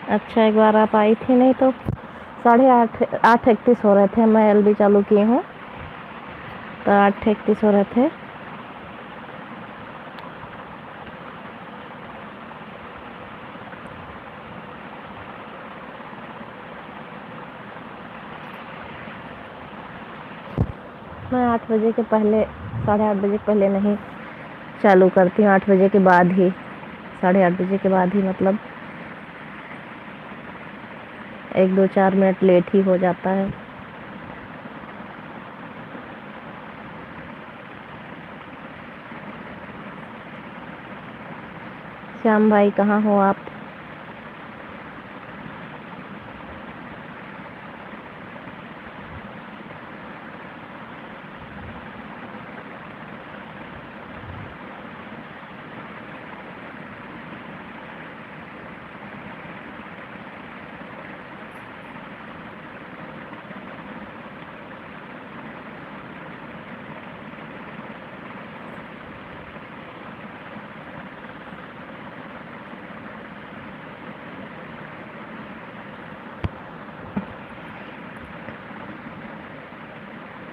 अच्छा, एक बार आप आई थी नहीं तो 8:31 हो रहे थे, मैं एलबी चालू की हूँ तो 8:31 हो रहे थे। मैं 8 बजे के पहले, 8:30 बजे के पहले नहीं चालू करती हूँ। 8 बजे के बाद ही, 8:30 बजे के बाद ही, मतलब 1-2-4 मिनट लेट ही हो जाता है। श्याम भाई, कहाँ हो आप?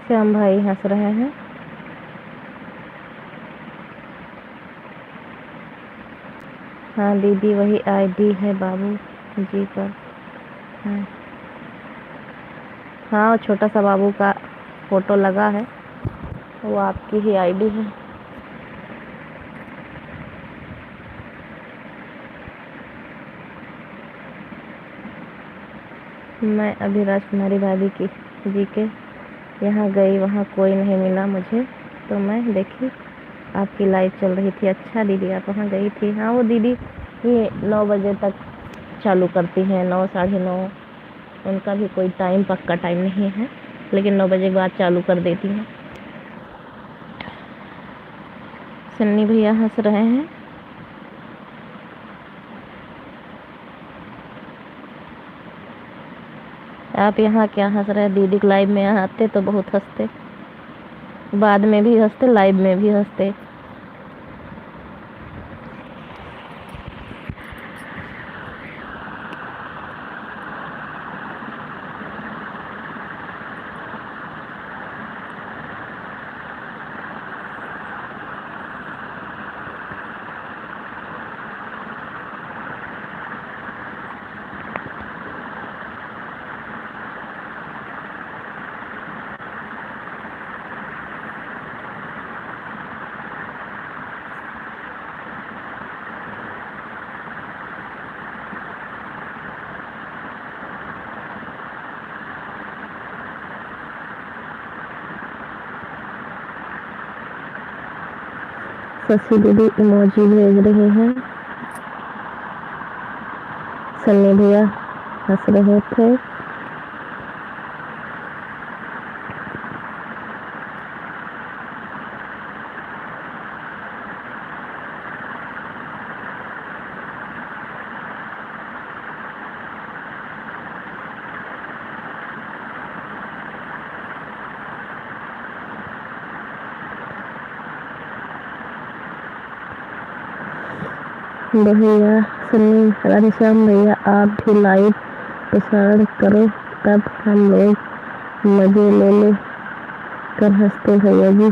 श्याम भाई हंस रहे हैं। हाँ दीदी, वही आईडी है बाबू जी पर है। हाँ, वो छोटा सा बाबू का फोटो लगा है, वो आपकी ही आईडी है। मैं अभी राजकुमारी भाभी की जी के यहाँ गई, वहाँ कोई नहीं मिला मुझे, तो मैं देखी आपकी लाइव चल रही थी। अच्छा दीदी, आप वहाँ गई थी? हाँ, वो दीदी ये 9 बजे तक चालू करती हैं, 9, 9:30। उनका भी कोई टाइम, पक्का टाइम नहीं है, लेकिन 9 बजे के बाद चालू कर देती हैं। सन्नी भैया हंस रहे हैं। आप यहाँ क्या हंस रहे हैं? दीदी लाइव में आते तो बहुत हंसते, बाद में भी हंसते, लाइव में भी हंसते। शशि दीदी इमोजी भेज रही हैं। सन्नी भैया हंस रहे थे। भैया सन्नी राधेश्याम भैया आप भी लाइव प्रसारण करो, तब हम लोग मजे ले ले कर हंसते भैया जी।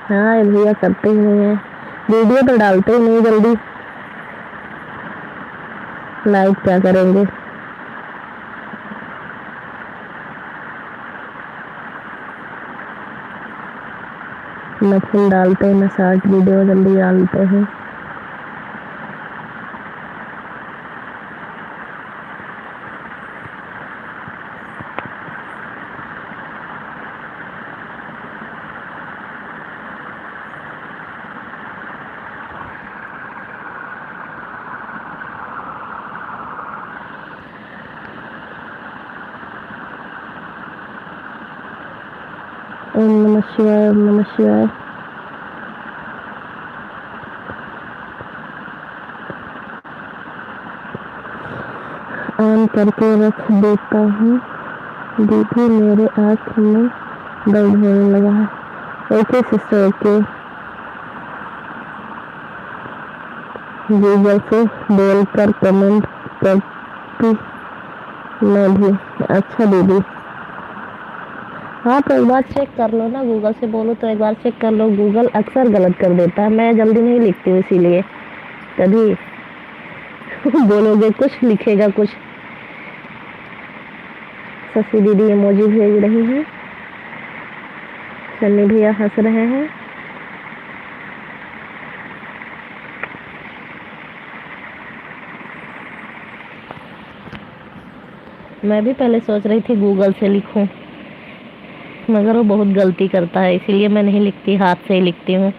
हाँ ये भैया करते ही नहीं है, वीडियो तो डालते ही नहीं जल्दी, लाइव क्या करेंगे। न फुल डालते हैं न शॉर्ट वीडियो जल्दी डालते हैं। ओम नमः शिवाय, ओम नमः शिवाय। ऑन करके रख देता हूँ दीदी, मेरे आँख में दर्द होने लगा है। Okay sister okay. गूगल से बोल कर कमेंट करती मैं भी। अच्छा दीदी, हाँ तो एक बार चेक कर लो ना, गूगल से बोलो तो एक बार चेक कर लो, गूगल अक्सर गलत कर देता है, मैं जल्दी नहीं लिखती हूँ इसीलिए। कभी बोलोगे कुछ लिखेगा कुछ। शशि दीदी इमोजी भेज रही है, सन्नी भैया हंस रहे हैं। मैं भी पहले सोच रही थी गूगल से लिखूं, मगर वो बहुत गलती करता है, इसीलिए मैं नहीं लिखती, हाथ से ही लिखती हूँ।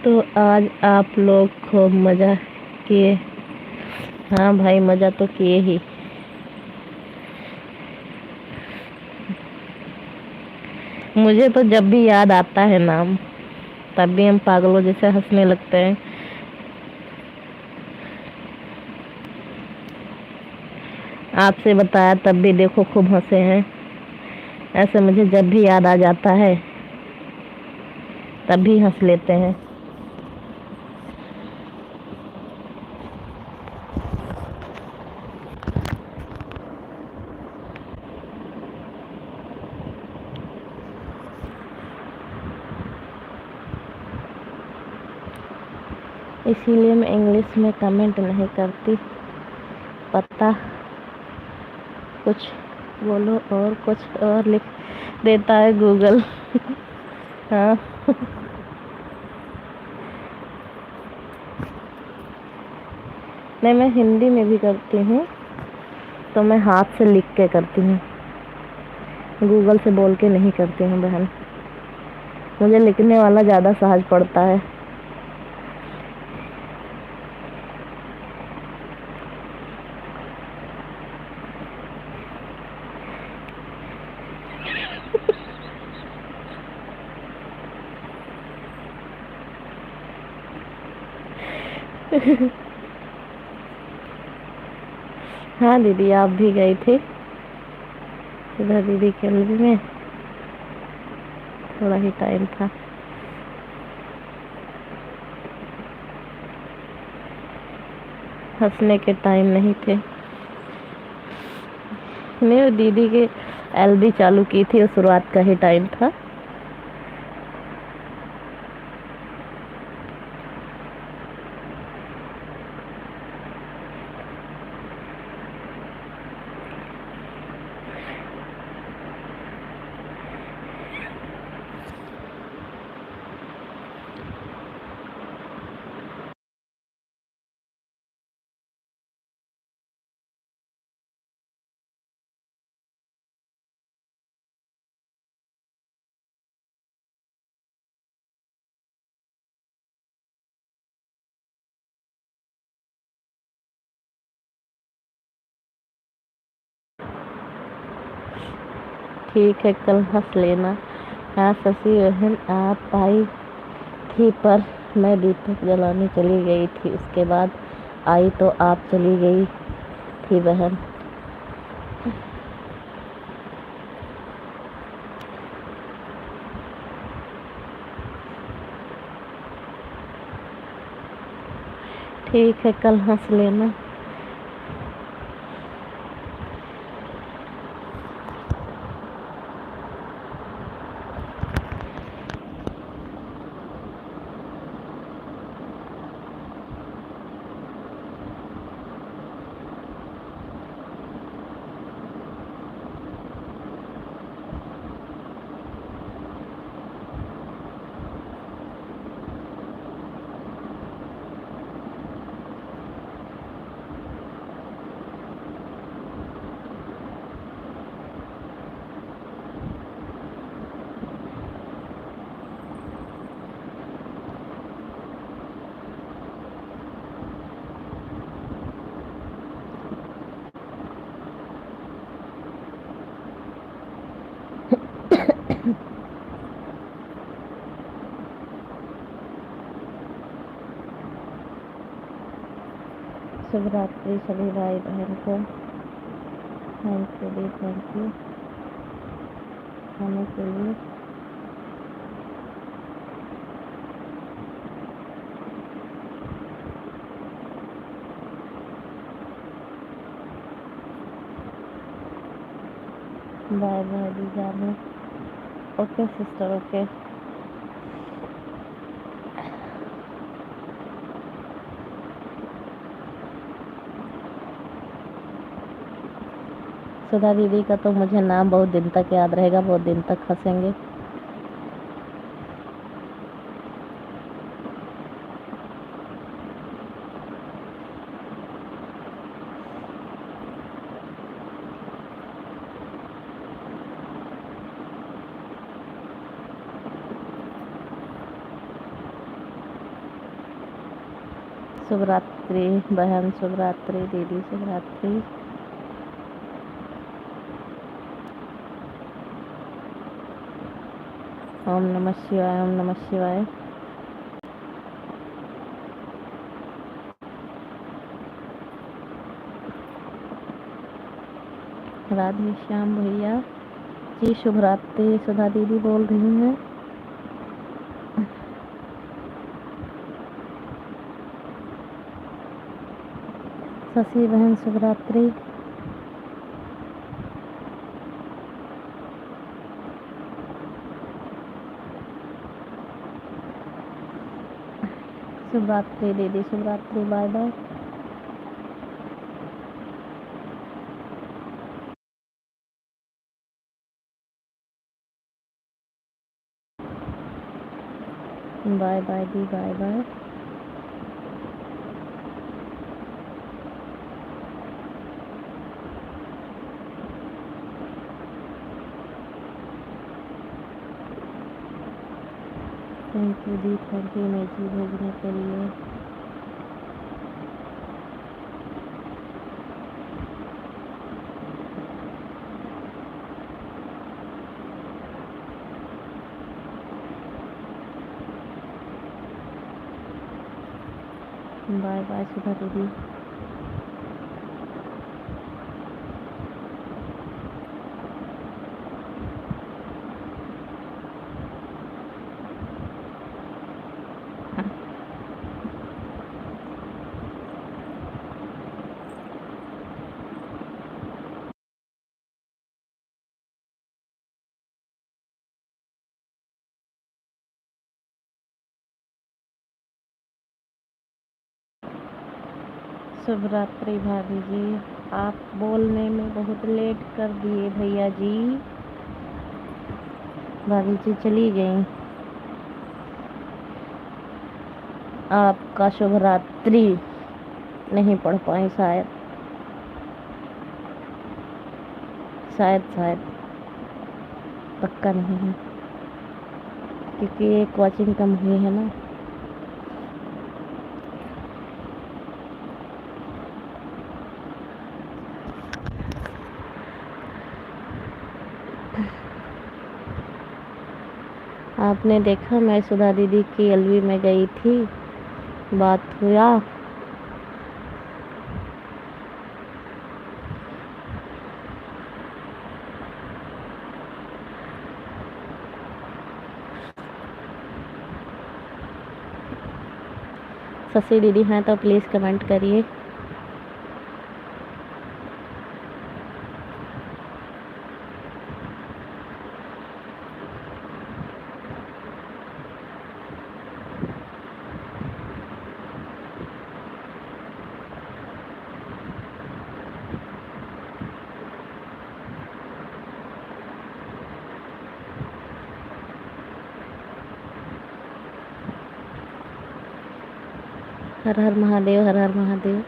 तो आज आप लोग खूब मजा किए। हाँ भाई मजा तो किए ही। मुझे तो जब भी याद आता है नाम, तब भी हम पागलों जैसे हंसने लगते हैं। आपसे बताया तब भी देखो खूब हंसे हैं। ऐसे मुझे जब भी याद आ जाता है तब भी हंस लेते हैं। इसीलिए मैं इंग्लिश में कमेंट नहीं करती, पता कुछ बोलो और कुछ और लिख देता है गूगल। हाँ नहीं, मैं हिंदी में भी करती हूँ तो मैं हाथ से लिख के करती हूँ, गूगल से बोल के नहीं करती हूँ बहन। मुझे लिखने वाला ज़्यादा सहज पड़ता है। हाँ दीदी आप भी गई थी इधर दीदी के एलबी में, थोड़ा ही टाइम था। हंसने के टाइम नहीं थे। मेरे दीदी के एलबी चालू की थी और शुरुआत का ही टाइम था। ठीक है, कल हंस लेना। हाँ शशि बहन, आप आई थी पर मैं दीपक जलाने चली गई थी, उसके बाद आई तो आप चली गई थी बहन। ठीक है, कल हंस लेना। शुभ रात्रि सभी भाई बहन को। थैंक यू दी, थैंक यू आने के लिए। बाय बाय दी जाने। Okay sister, okay. सुधा दीदी का तो मुझे नाम बहुत दिन तक याद रहेगा, बहुत दिन तक हंसेंगे। शुभ रात्रि बहन, शुभ रात्रि दीदी, शुभ रात्रि। ओम नमः शिवाय, ओम नमः शिवाय। राधे श्याम भैया जी, शुभ रात्रि। सुधा दीदी बोल रही हैं। शशि बहन शुभ रात्रि। शुभ रात्रि दीदी, शुभ रात्रि, बाय बाय। बाय बाय दी, बाय बाय। थैंक यू दी, थैंक यू इमेजी भेजने के लिए। बाय बाय सुधा दीदी। शुभ रात्रि भाभी जी, आप बोलने में बहुत लेट कर दिए भैया जी। भाभी जी चली गई। आपका शुभ रात्रि नहीं पढ़ पाई शायद, शायद पक्का नहीं है, क्योंकि एक वॉचिंग कम हुई है ना। आपने देखा मैं सुधा दीदी की एलवी में गई थी, बात हुआ? शशि दीदी हैं तो प्लीज़ कमेंट करिए। हर हर महादेव, हर हर महादेव।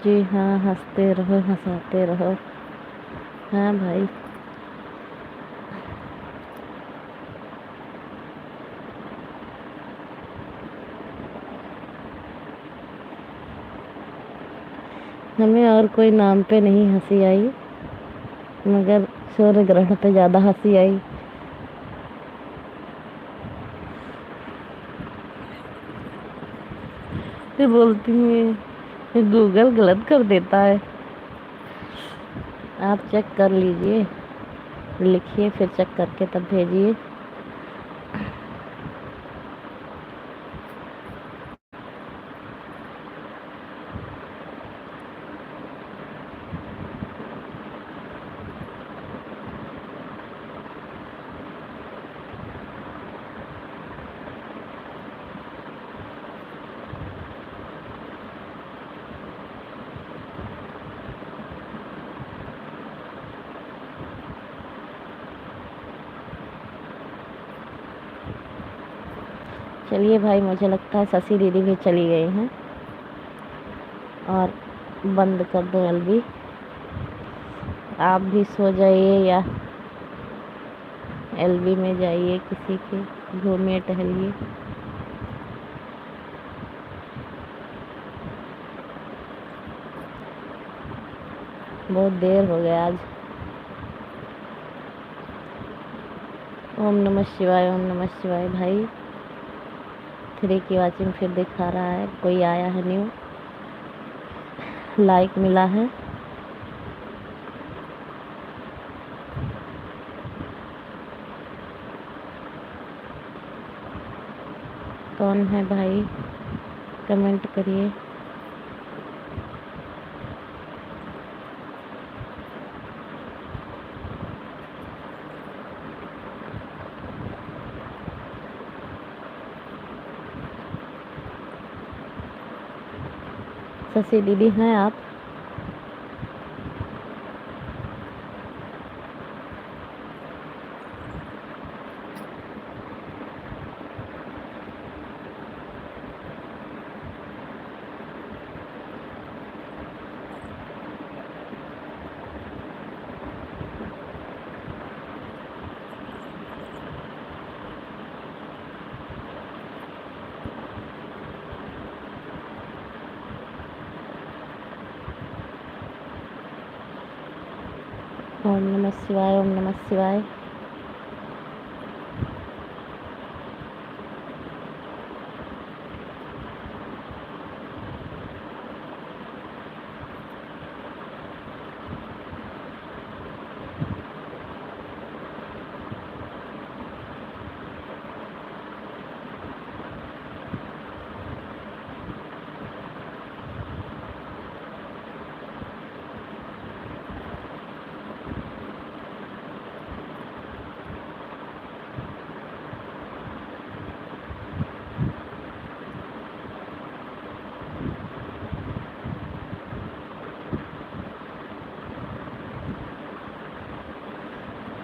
जी हाँ, हंसते रहो, हंसाते रहो। हाँ भाई, हमें और कोई नाम पे नहीं हंसी आई, मगर सूर्य ग्रहण पे ज़्यादा हंसी आई। ये बोलती है गूगल गलत कर देता है। आप चेक कर लीजिए, लिखिए, फिर चेक करके तब भेजिए। चलिए भाई, मुझे लगता है शशि दीदी भी चली गई हैं, और बंद कर दो एलबी। आप भी सो जाइए या एलबी में जाइए, किसी के घूमिए, टहलिए। बहुत देर हो गया आज। ओम नमः शिवाय, ओम नमः शिवाय। भाई 3 की वॉचिंग फिर दिखा रहा है, कोई आया है न्यू, लाइक मिला है। कौन है भाई, कमेंट करिए। शशि दीदी हैं आप? ओम नमः शिवाय, ओम नमः शिवाय।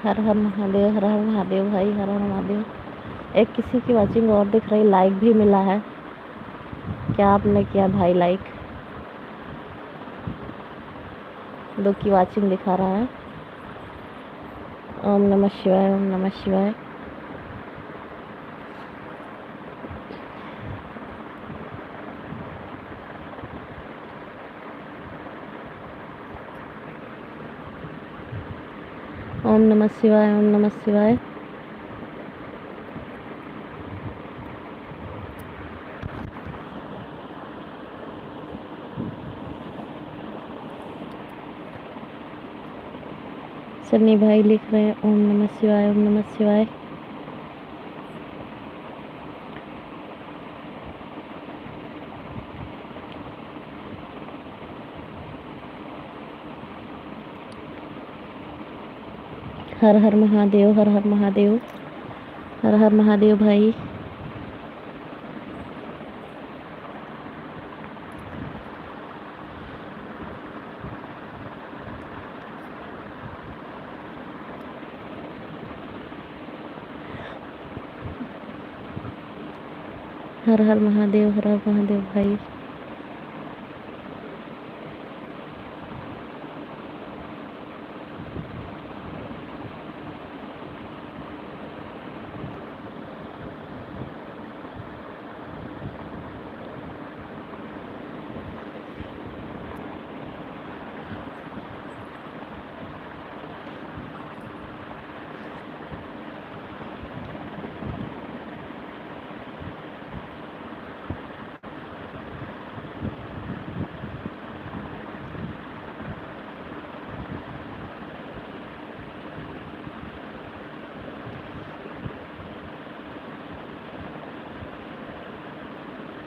हर हर महादेव, हर हर महादेव भाई, हर हर महादेव। एक किसी की वॉचिंग और दिख रही, लाइक भी मिला है। क्या आपने किया भाई लाइक? 2 की वॉचिंग दिखा रहा है। ओम नमः शिवाय, ओम नमः शिवाय। ओम नमः शिवाय, ओम नमः शिवाय। सन्नी भाई लिख रहे हैं ओम नमः शिवाय, ओम नमः शिवाय। हर हर महादेव, हर हर महादेव, हर हर महादेव भाई। हर हर महादेव, हर हर महादेव भाई।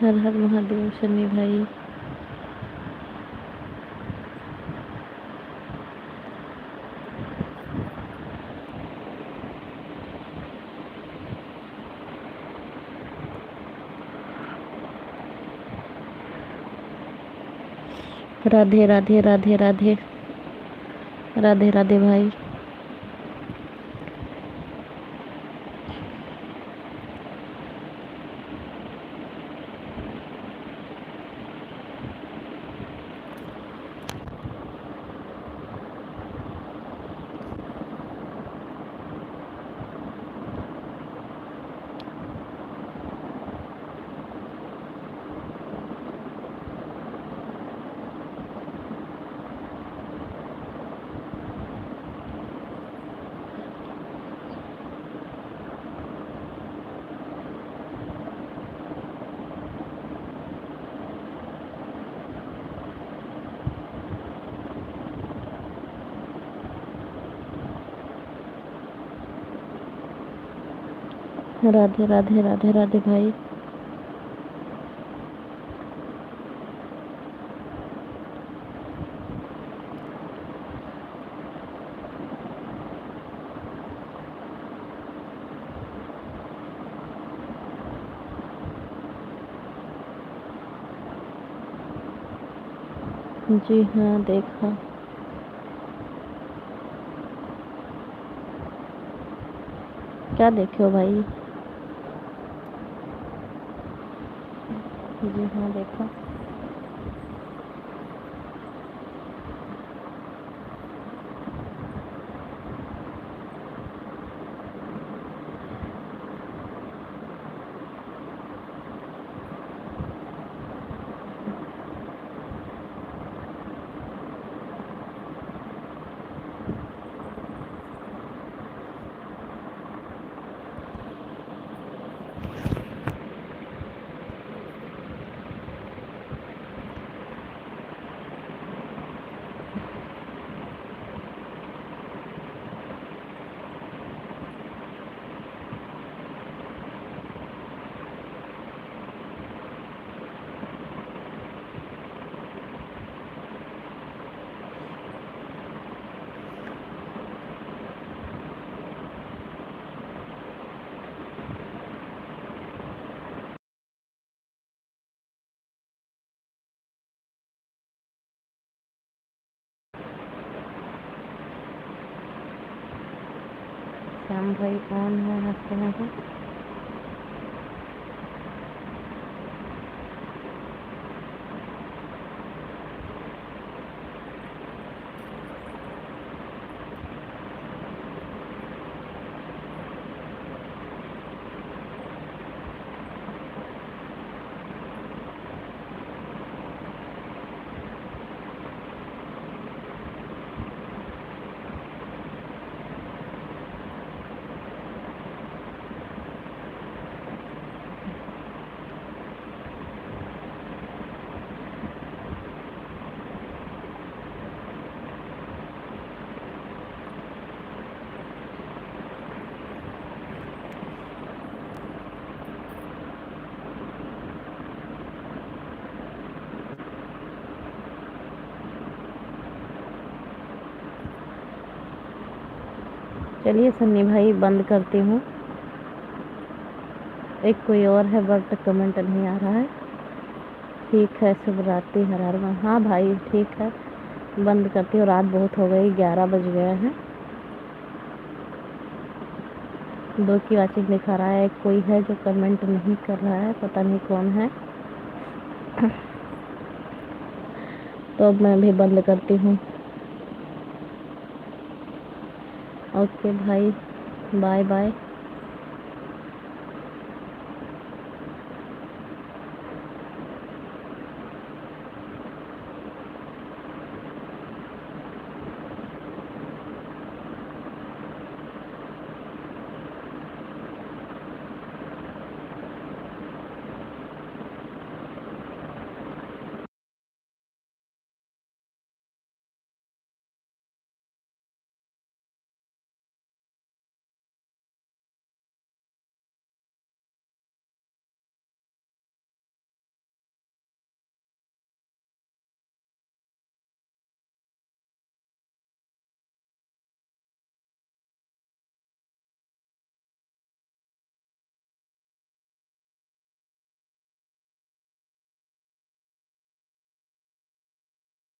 हर हर महादेव सन्नी भाई। राधे राधे राधे राधे, राधे राधे भाई। राधे राधे राधे राधे भाई। जी हाँ, देखा। क्या देखे हो भाई? जी हाँ, देखा। श्याम भाई कौन है? हंसते हैं। चलिए सन्नी भाई बंद करती हूँ। एक कोई और है बट कमेंट नहीं आ रहा है। ठीक है, शुभ रात्रि, हर हर महादेव। हाँ भाई ठीक है, बंद करती हूँ, रात बहुत हो गई, 11 बज गए हैं। 2 की वाचिंग दिखा रहा है। एक कोई है जो कमेंट नहीं कर रहा है, पता नहीं कौन है। तो अब मैं भी बंद करती हूँ। ओके भाई, बाय बाय।